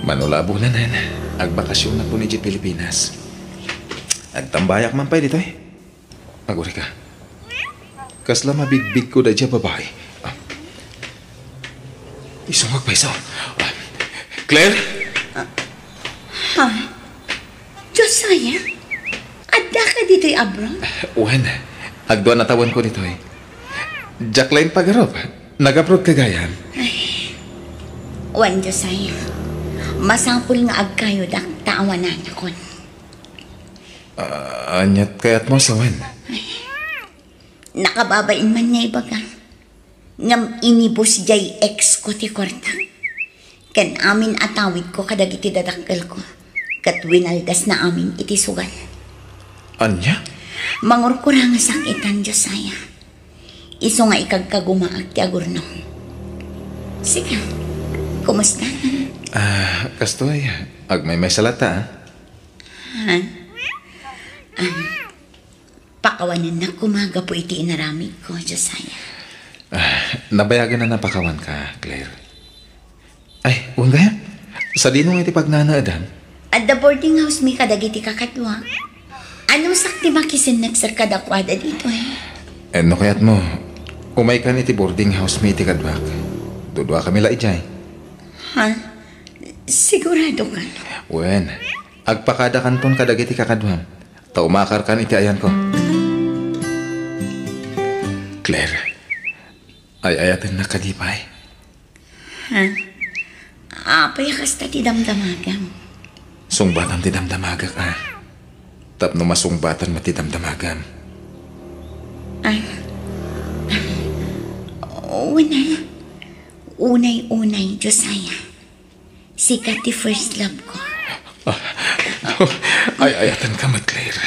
Manulabo na nan. Agbakasyon na po ni J. Pilipinas. Agtambayak man pa dito eh. Aguri ka. Kasla mabigbig ko da dya babae. Isungag pa iso. Claire? Josiah? Adda ka dito'y abroad? Uwan. Agdoan na tawan ko nito eh. Jacqueline Pagarop. Nag-abroad kagayan. Wan, Josiah. Masapul nga agkayo dak taawanan akon. Anyat kayat mo sa wan. Nakababain man niya ibaga. Ngam inibos jay ex ko ti kwarta. Kan amin atawid ko kadag iti dadakkel ko. Kat winaldas na amin iti sugal. Anya? Mangurkura nga sakitan, Josiah. Iso nga ikagkagumaag ti agurnong. Sige, kumusta? Kastoy. Agmay salata, Pakawanan na kumaga po iti inaramid ko, Josiah. Nabayagan na napakawan ka, Claire. Ay, uwan gaya. Sa dinong iti pagnanaadan. At the boarding house mi kadag iti kakatwa. Anong sakti makisin nagsarkadakwada dito eh? No kayat mo, umay kan iti boarding house mi iti kadwak. Dudwa kami la ijay. Ha? Sigurado ka? Wen, agpakada kanton kadag iti kakadwam. Taumakar kan iti ayan ko. Claire, ay ayatin na kadipay. Ha? Apay kasta ti damdamagam. Sungbatan ti damdamagak Tapno masungbatan mati damdamagam. Ay. Unay, Josiah. Sikat ti first love ko. Ay ayatan ka mat, Claire.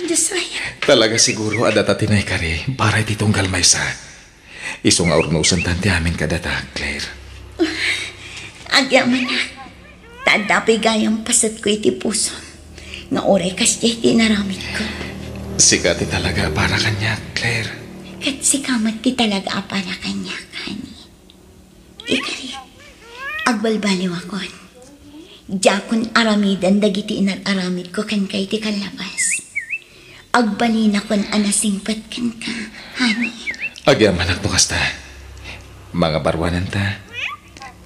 Josiah. Talaga siguro adata tinay kari para iti tunggal may sa. Isong aurnusan tanti amin kadata, Claire. Agyaman na. Tadapi gayang pasat ko iti puso. Nga oray kasi iti naramit ko. Sikati talaga para kanya, Claire. Kat sikamat ti talaga para kanya, kani. Ikari, agbalbaliw akon. Jakon aramidan dagiti inaramid ko kan kay ti kalabas. Agbalina kon anasingpat kan ka, hani. Agyaman ak kasta. Mga barwanan ta.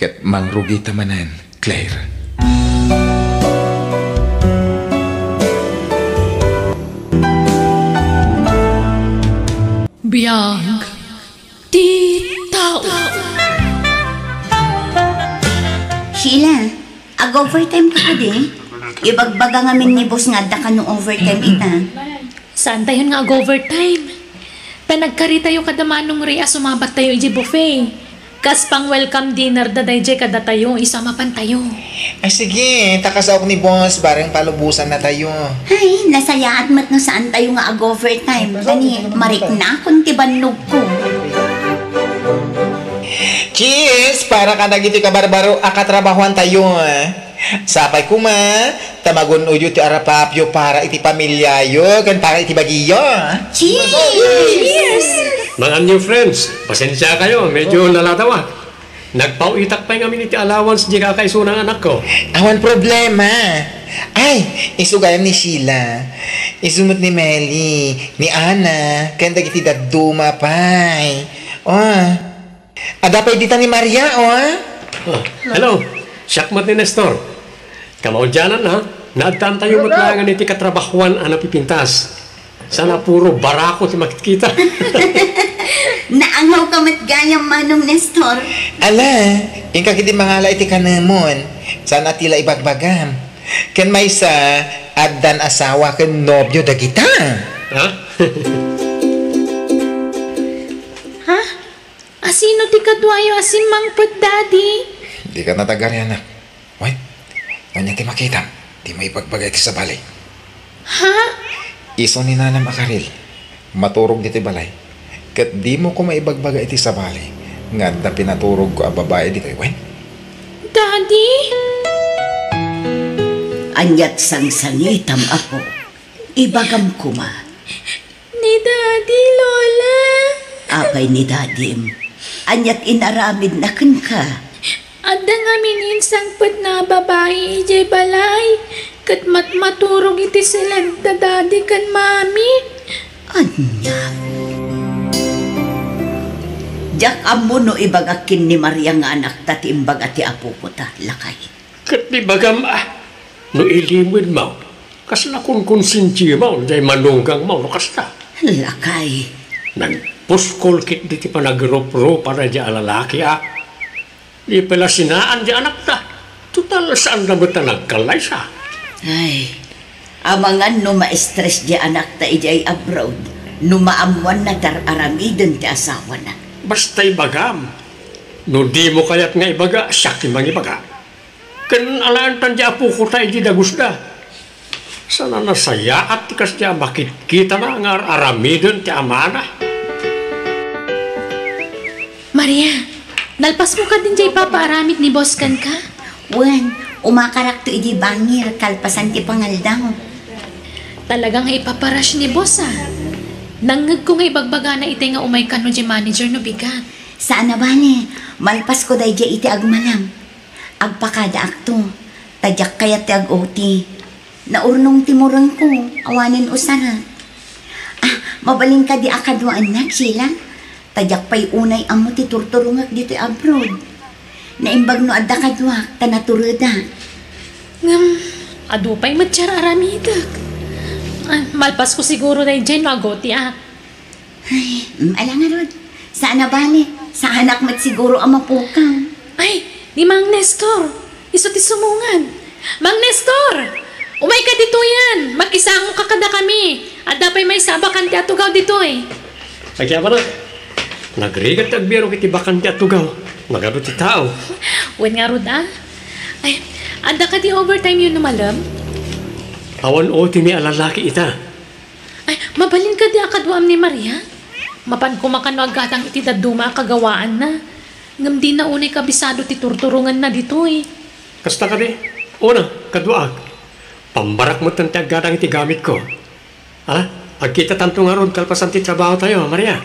Ket mangrugi tamanan, Claire. Biyag ti tao. Sheila, ag-overtime ka di? Ibagbaga nga min ni boss nga da ka nung overtime ita. Saan tayo nga overtime? Panagkari tayo kadamanong rea sumabat tayo iji buffet. Kas pang welcome dinner daday jay kada tayo, isama pan tayo. Ay sige, takasaok ni boss, bareng palubusan na tayo. Ay, nasaya at mat no saan tayo nga ag-overtime. Gani, marik na kung tibannog ko. Cheers! Para ka nagiti ka barbaro akatrabahuan tayo. Sapay kuma, tamagon uyo ti arapapyo para iti pamilyayo kan para iti bagiyo. Cheers! Mga new friends, pasensya kayo, medyo nalatawa. Nagpauitak pa yung amin iti allowance di kakaiso ng anak ko. Awan problema. Ay, isugayam ni Sheila. Isumot ni Melly, ni Ana, kaya dagiti daduma pay. Adapay dita ni Maria, Hello, syakmat ni Nestor. Kamaudyanan ha, naadtan tayo matlangan iti katrabahuan ang napipintas. Sana puro barako ti makikita. Naangaw ka matgayang manong Nestor. Ala, yung kakiti mangala iti kanamon. Sana tila ibagbagam. Ken may sa agdan asawa ken nobyo dagita. Ha? Ha? Asino ti kadwayo asin mangpot, Daddy? Di ka natagar yan, anak. Wait, ganyan ti makita. Di may ipagbagay ti sa balay. Ha? Iso ni Nanam Akaril, maturog dito balay. Kat di mo ko maibagbagay iti sa balay. Nga da pinaturog ko a babae dito, wen? Daddy? Anyat sang-sangitam ako. Ibagam kuma. Ni Daddy, Lola. Apay ni dadim. Anyat inaramid na ken ka. Adda nga mininsang put na babae ijay balay. Kat maturog iti sila da Daddy kan Mami. Anyat. Jak amo no ibagakin ni Maria nga anak tati imbag ati apo ko ta lakay. Kat di bagam no ilimwid mo. Kas na kung konsinsya mo, jay manunggang mo, no kas ka. Lakay. Nagpuskol kit di ti panagropro para di alalaki Di pala sinaan di anak ta. Total saan na ba ta nagkalay siya? Ay, amangan no ma-stress di anak ta ijay abroad. No maamuan na dar-aramidon ti asawa na. Basta'y bagam. No di mo kaya't nga ibaga, siya kimang ibaga. Kan alaan tan di apo ko tayo di dagusda. Sana nasaya at tikas di makikita na nga aramidon ti amana. Maria, nalpas mo ka din jay papaaramid ni Boss kan ka? Wen, umakarak to iji bangir kalpasan ti pangaldaw. Talagang ipaparash ni Boss Nangag ko nga ibagbaga na iti nga umay ka no di manager no bigat. Saan na ba ni? Malpas ko dahi iti agmalam. Agpakada akto. Tadyak kaya ti ag-oti. Naurnong timurang ko. Awanin usara. Mabaling ka di akadwaan na, Sheila. Tadyak pa'y unay amo ti turturungak dito abroad. Naimbag no adda kadwak, tanaturuda. Adupay matsyar aramidag. Malpas ko siguro na dyan magoti Ay, ala nga Rod. Saan na ba ni? Sa anak mat siguro ang mapukang. Ay, ni Mang Nestor. Iso ti sumungan. Mang Nestor! Umay ka dito yan. Mag-isang kakada kami. At dapay may sabakan ti atugaw dito Ay kaya ba na? Nagrigat agbiro kiti bakan ti atugaw. Magano ti tao. Wen nga Rod Ay, anda ka di overtime yun numalam? Awan o ti ni alalaki ita. Ay, mabalin ka di akadwam ni Maria? Mapan kumakano agatang iti daduma kagawaan na. Ngam di na unay kabisado ti turturungan na dito Kasta ka di? Una, kadwaag. Pambarak mo tanti agatang iti gamit ko. Agkita tanto nga ron kalpasan ti trabaho tayo, Maria.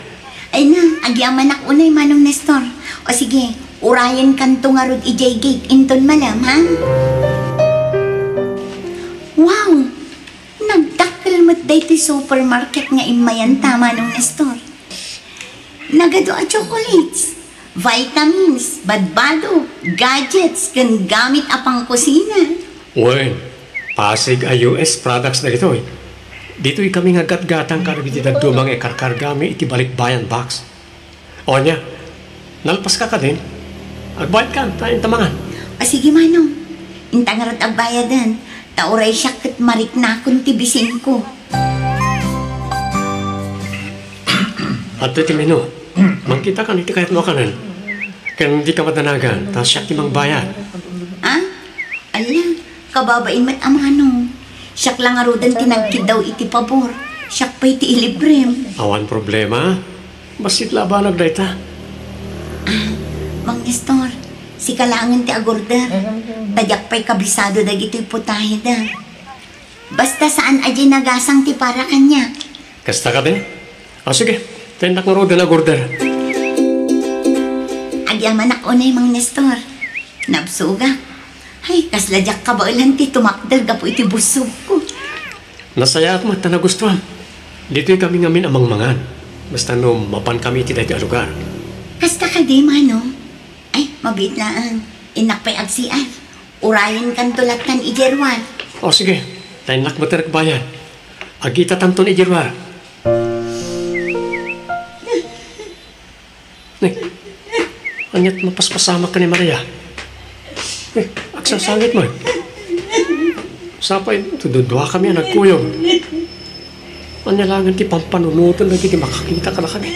Ay na, agyaman ak unay manong Nestor. O sige, urayan kanto nga rod ijay gate inton malam, ha? Wow! Nagdakkel mo't day ti supermarket nga imayan tama nung Nestor. Nagado a chocolates, vitamins, badbado, gadgets, kan gamit apang kusina. Wen, Pasig US products na ito Dito'y kami nga gat-gatang karabiti dumang karkargami iti balikbayan box. O niya, nalpas ka din. Agbayad ka, tayong tamangan. O sige manong, intangarot agbayadan. Tauray siya kat marik na akong tibisin ko. At iti mino, mangkita ka niti kahit mo kanan. Kaya hindi ka matanagan, tapos siya timang bayad. Ala, kababain mat amano. Siyak lang arudan tinagkid daw iti pabor. Siyak pa iti ilibrem. Awan problema, basit labanag da ita. Mang Nestor, si kalangan ti agorder. Tadyak pa'y kabisado dagito'y putahe da. Basta saan aji nagasang ti para kanya. Kasta ka din? Sige, tendak nga ro din agorder. Agyaman ako na Mang Nestor. Nabsuga. Ay, kasladyak ka ba ulan ti tumakdal ka po iti busog ko. Nasaya at mata na gustuhan. Dito'y kami ngamin amang mangan. Basta no, mapan kami iti dahi lugar. Kasta ka di, mano? Ay, mabitlaan. Inak pa'y agsian. Urayan kan tulatan ijerwan. Sige, tendak mo tayo bayan. Agita tanto ni Jirwar. Anyat mapaspasama ka ni Maria. Aksasangit mo. Sapay, tududwa kami nagkuyong. Anyalangan ti pampanunutan lagi ti makakita ka na kami.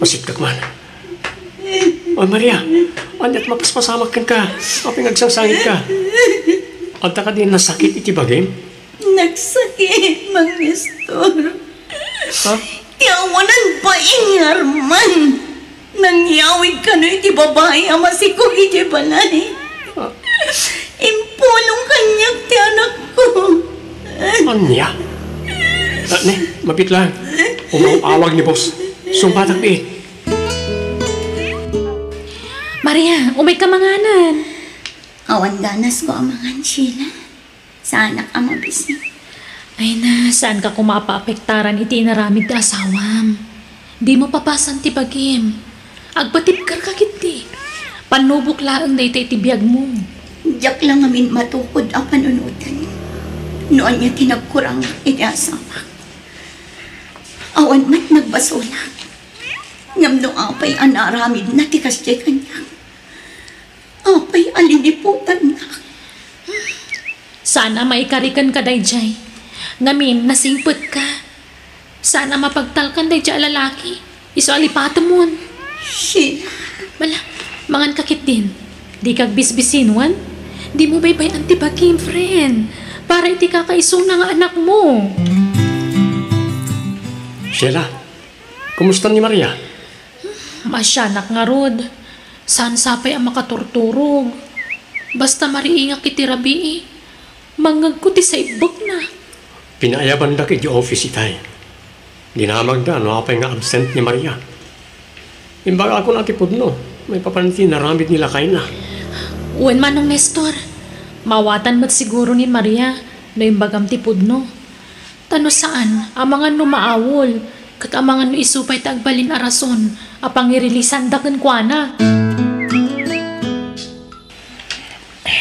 Masit ka man. Maria, anyat mapaspasama ka. Aping agsasangit ka. Anta ka din nasakit iti bagay? Nagsakit, Mang Nestor. Ha? Tiawanan pa Arman. Nangyawid ka na iti babae ama si ko iti balay. Impulong kanyak ti anak ko. Anya? Ne, mapit lang. Umawag ni boss. Sumbatak di. Maria, umay ka manganan. Awan ganas ko amangan Sheila. Sa anak ang mabisi. Ay na, saan ka kumapaapektaran iti inaramid ti asawam? Di mo papasan ti bagim. Agbatipkar ka kiti. Panubok laang na iti biyag mo. Diyak lang amin matukod ang panunutan. Noon niya tinagkurang iti asawa. Awan mat nagbasulak. Ngamno apay anaramid na tikas di kanya. Apay aliniputan na. Sana maikarikan ka dayjay. Ngamin, nasingput ka. Sana mapagtalkan dayjay lalaki. Iso alipato mo. Sheila. Bala, mangan kakit din. Di kag bisbisinwan. Di mo baybay antibagim, friend. Para iti kakaisong nga anak mo. Sheila, kumusta ni Maria? Masyanak nga rod. Saan sapay ang makaturturog. Basta mariingak iti rabii. Mangagkuti sa ibok na. Pinaayaban da kay di office itay. Dinamag da, no apay nga absent ni Maria. Imbaga ako natipod no. May papanti naramid nila kain na. Uwan manong Nestor. Mawatan mo't siguro ni Maria no imbagam tipod no. Tano saan, amangan no maawol. Kat amangan no isupay tagbalin a rason. Apang irilisan da kuana.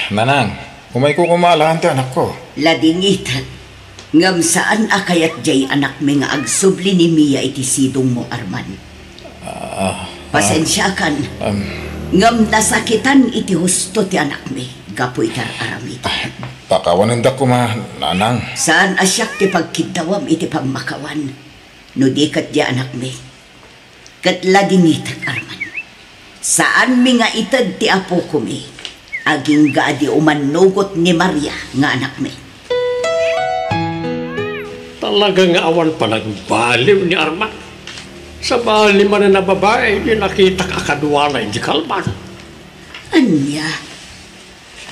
Nanang, umay ko kumalahan ti anak ko. Ladingitan, ngam saan akayat jay anak mi nga agsubli ni Mia iti sidong mo, Arman? Pasensya kan, ngam nasakitan iti husto ti anak mi, gapoy tar aramid. Pakawanan da ko nanang. Saan asyak ti pagkidawam iti pagmakawan, no di kat di anak mi. Kat ladingitan, Arman, saan mi nga itad ti apo ko mi, aging gaadi umanugot ni Maria nga anak mi. Talaga nga awan pa nagbaliw ni Arman. Sa bali man na babae, di nakita ka kaduwala hindi kalman. Anya?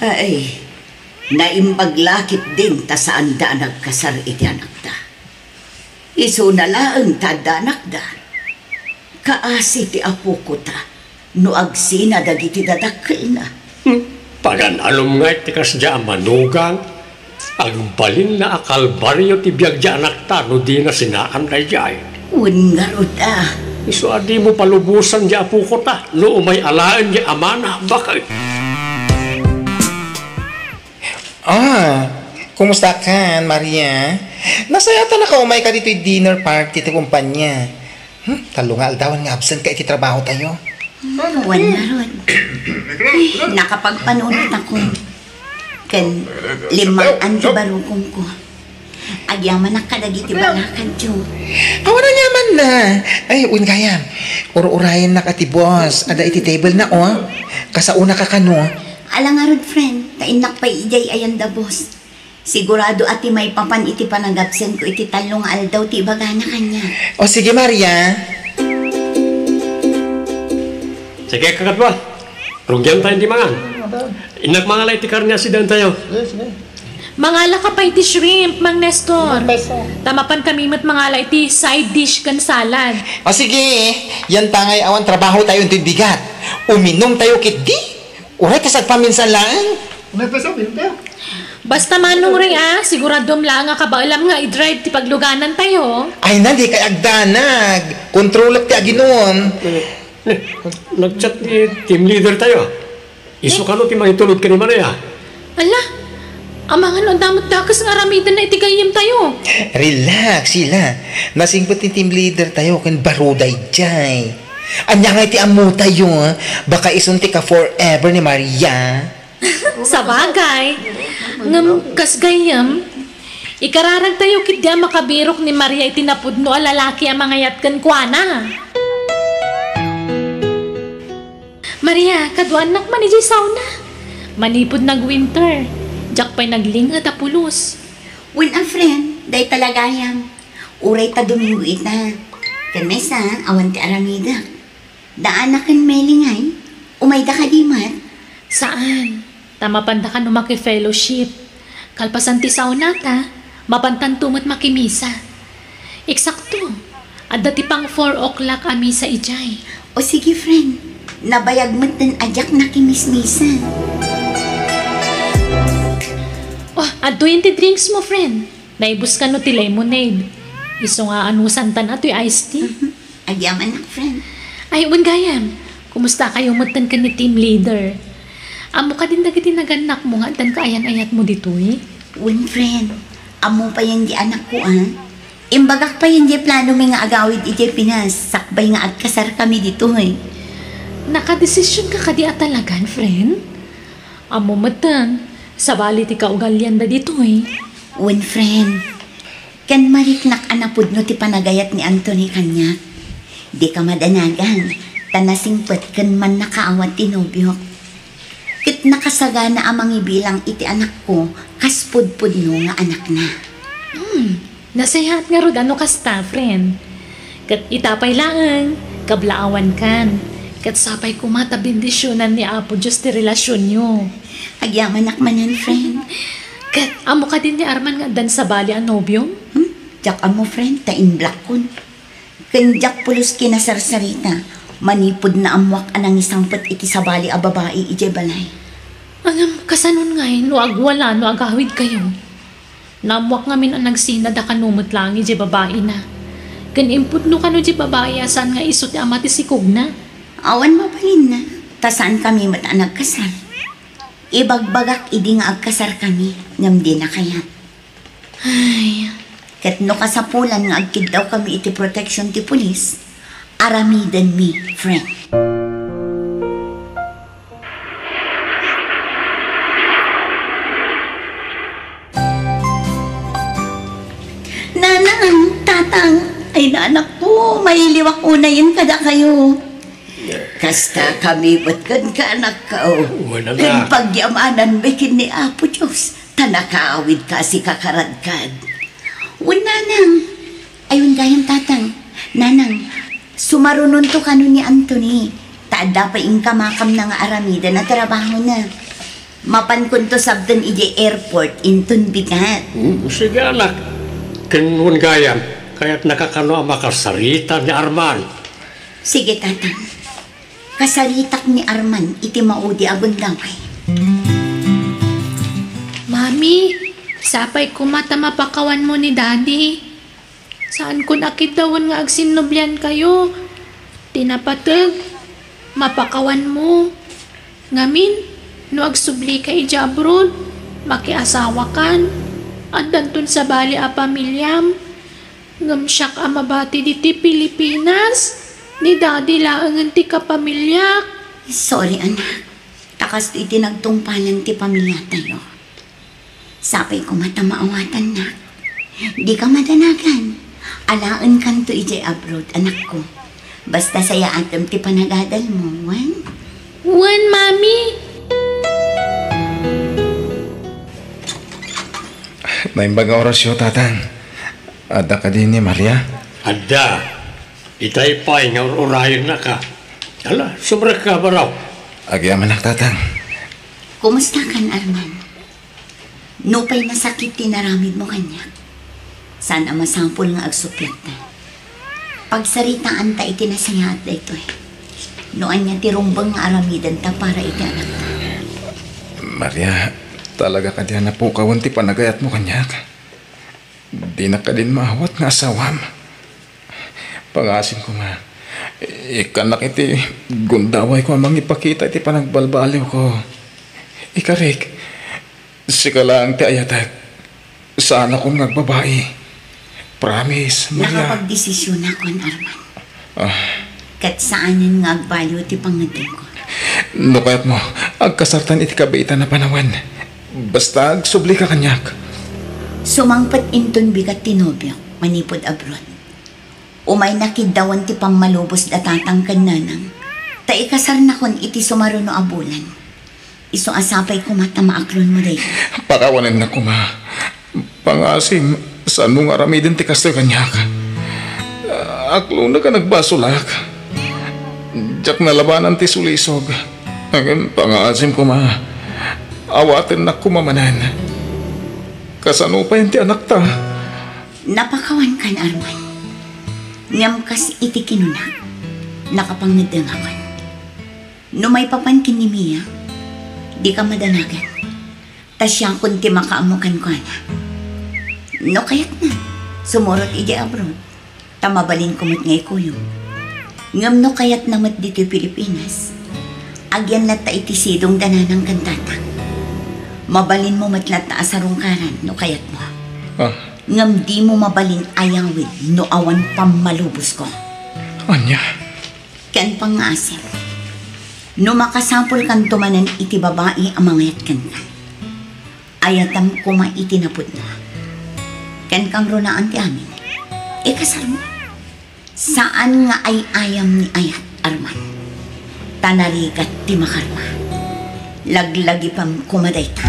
Ay, naimbaglakit din ta saan da nagkasar iti anak da. Iso na laang ta da anak da. Kaasi ti apo ko ta, no agsina dagiti dadakkel na. Pagan alom nga iti kasya manugang, agbalin na akalbaryo ti biyag di anak ta, no di na sinaan na jay. Ungarod ah. Iso adi mo palubusan di apo ko ta, no umay alaan di amana, bakit? Kumusta ka, Maria? Nasaya ka umay ka dito yung dinner party ti kumpanya. Talungal daw nga absent ka iti trabaho tayo. Awan na ron. Nakapagpanunod ako. Kan limang antibarukong ko. Agyaman na kadagiti balakan tiyo. Awan na nyaman na. Ay, kaya. Uro-urayan na ka ti boss. Ada iti table na, Kasauna ka kano. Alang nga ron, friend. Tainak pa ijay ayan da boss. Sigurado ati may papan iti panagabsen ko iti talong aldaw ti baga na kanya. O sige, Maria. Sige, kakatwa. Rugyan tayo di mangan. Inak mga lay ti karnya sidan tayo. Mangala ka pa iti shrimp, Mang Nestor. Tamapan kami mat mangala iti side dish kan salad. O sige, yan tangay awan trabaho tayo ti bigat. Uminom tayo kit di. Uray kasag paminsan lang. Basta manong rin siguradom lang nga kabailam nga i-drive ti pagluganan tayo. Ay na, di kay agdanag. Kontrolak ti aginon. Nag-chat ni team leader tayo. Iso ka no ti mangitulod ka ni Maria. Ala, amangan o damot dakas nga aramidan na itigayim tayo. Relax sila. Nasingpot ni team leader tayo kan baruday jay. Anya nga iti amu tayo, baka isunti ka forever ni Maria. Sa bagay, ngam kasgayam, ikararag tayo kitya makabirok ni Maria itinapudno a lalaki ang mga yatkan kuana. Maria, kadwanak man iti sauna. Manipod nag-winter. Jak pa'y naglingat a pulos. When a friend, day talaga yan. Uray ta Domingo ita. Kan mesa, awan ti aramida. Daan na kan melingay, umay da ka di mat. Saan? Tamapanda ka no maki-fellowship. Kalpasan ti sauna ta, mapantan tumat makimisa. Eksakto. At dati pang 4 o'clock a misa ijay. O sige friend, nabayag mat den ajak na kimismisa. Oh, at 20 drinks mo, friend. Naibus ka no ti lemonade. Iso nga anusan tan ato yung iced tea. Agyaman na friend. Ay, gayam. Kumusta kayo mutan ka ni team leader? Amo ka din dagiti naganak mo nga dan kaayan-ayat mo dito eh. Wen friend, amo pa yan di anak ko Imbagak pa yan di plano may nga agawid iti Pinas. Sakbay nga agkasar kami dito Nakadesisyon ka kadi atalagan, friend? Amo matan, sabali ti kaugalyan da dito eh. Wen friend, kan mariknak anapod no ti panagayat ni Anthony kanya. Di ka madanagan, tanasingpet kan man nakaawat ti nobyo. Kit nakasagana amang ibilang iti anak ko, kaspud-pud no nga anak na. Nasayahat nga rod ano kasta, friend. Kat itapay lang, kablaawan kan. Kat sapay kumata bendisyonan ni Apo Diyos ti relasyon nyo. Agyaman akmanan, friend. Kat amo ka din ni Arman nga dan sa bali ang nobyong? Jak amo, friend, tain black kun. Kanjak pulos kinasarsarita, manipod na amwak anang isang pet iti sa bali a babae ije balay. Angam, kasanon ngay, no agwala, no agawid kayo. Namwak ngamin ang nagsinad a kanumot lang ije babae na. Kanimpod no kano ije babae asan nga isot amati sikog na. Awan mapalin na, tasaan kami mat nagkasal. Ibagbagak idi nga agkasar kami, ngam di na kayat. Ay, ket no kasapulan nga agkid daw kami iti protection ti pulis, aramidan mi, friend. Nanang, tatang, ay nanak ko, may liwak unayin kada kayo. Kasta kami ba't kan ka anak ka Wala na. Kan pagyamanan bikin ni Apo Diyos, tanakaawid ka si kakaradkad. Nanang, ayun gayang tatang, nanang, sumarunon to kano ni Anthony. Taada pa ing kamakam na nga aramida na trabaho na. Mapan kun to sabdan ije airport intun bigat. Sige anak, kinun gayam, kaya't nakakano ang makasarita ni Arman. Sige tatang, kasaritak ni Arman iti maudi agundangay. Mami, sapay kumata mapakawan mo ni Daddy. Saan ko nakitawan nga agsinubyan kayo? Tinapatag, mapakawan mo. Ngamin, no agsubli kay Jabrod, makiasawa kan. Andantun sa bali a pamilyam. Ngamsyak a mabati diti Pilipinas. Ni Daddy laangan ti kapamilyak. Sorry anak, takas iti nagtungpalan ti pamilya tayo. Sapay ko mata maawatan na. Di ka madanagan. Alaan kan to ije abroad, anak ko. Basta saya atam ti panagadal mo, wan? Wan, Mami. Naimbaga orasyo, tatang. Ada ka din ni Maria? Ada, itay pa'y nga urayon na ka. Ala, sumra ka ba raw? Agyaman ang tatang. Kumusta kan, Arman? Nupay na sakit tinaramid mo kanya. Sana masampol nga agsupyat na. Pagsaritaan ta itinasaya at dito eh. Noan niya tirumbang nga aramidan ta para iti anak ta. Maria, talaga ka diyan na po kawanti panagayat mo kanyak. Di na ka din maawat nga asawam. Pangasin ko nga. Ikanak iti gundaway ko amang ipakita iti panagbalbaliw ko. Ikarik, sika lang ti ayatag. Saan akong nagbabae. Promise, Maria. Nakapagdesisyon ako, Arman. Kat saanin nga agbaliw ti pangadin ko. No kaya't mo, agkasartan iti kabaitan na panawan. Basta agsubli ka kanyak. Sumangpat inton bigat tinobyo, manipod abroad. Umay nakidawan ti pangmalubos datatang kananang. Ta ikasar na kon iti sumaruno abulan. Iso asapay ko mata maaklon mo day. Pakawanan na kuma. Pangasim, saan mong aramidin ti kasto kanyak? Aklo na ka nagbasulak. Diyak nalabanan ti sulisog. Pangasim ko ma. Awatin na kumamanan. Kasano pa yun ti anak ta? Napakawan kan, Arman. Ngam kas iti kinuna. Nakapangadangawan. No may papankin ni Mia, di ka madanagan. Tas siyang kunti makaamukan ko na. No kayat na. Sumurot iji abroad. Tamabalin kumot ngay kuyo. Ngam no kayat namat dito Pilipinas. Agyan na ta itisidong dananang kantata. Mabalin mo matlat na asarungkaran no kayat mo. Ngam di mo mabalin ayawid no awan pamalubos ko. Anya? Ken pangasim. No makasampol kan tumanan iti babae ang mangayat kan. Ayatam kuma iti napod na. Ken kang runaan ti amin. Ikasar mo. Saan nga ay ayam ni ayat, Arman? Tanarigat ti makarma. Laglagi pam kumaday ta.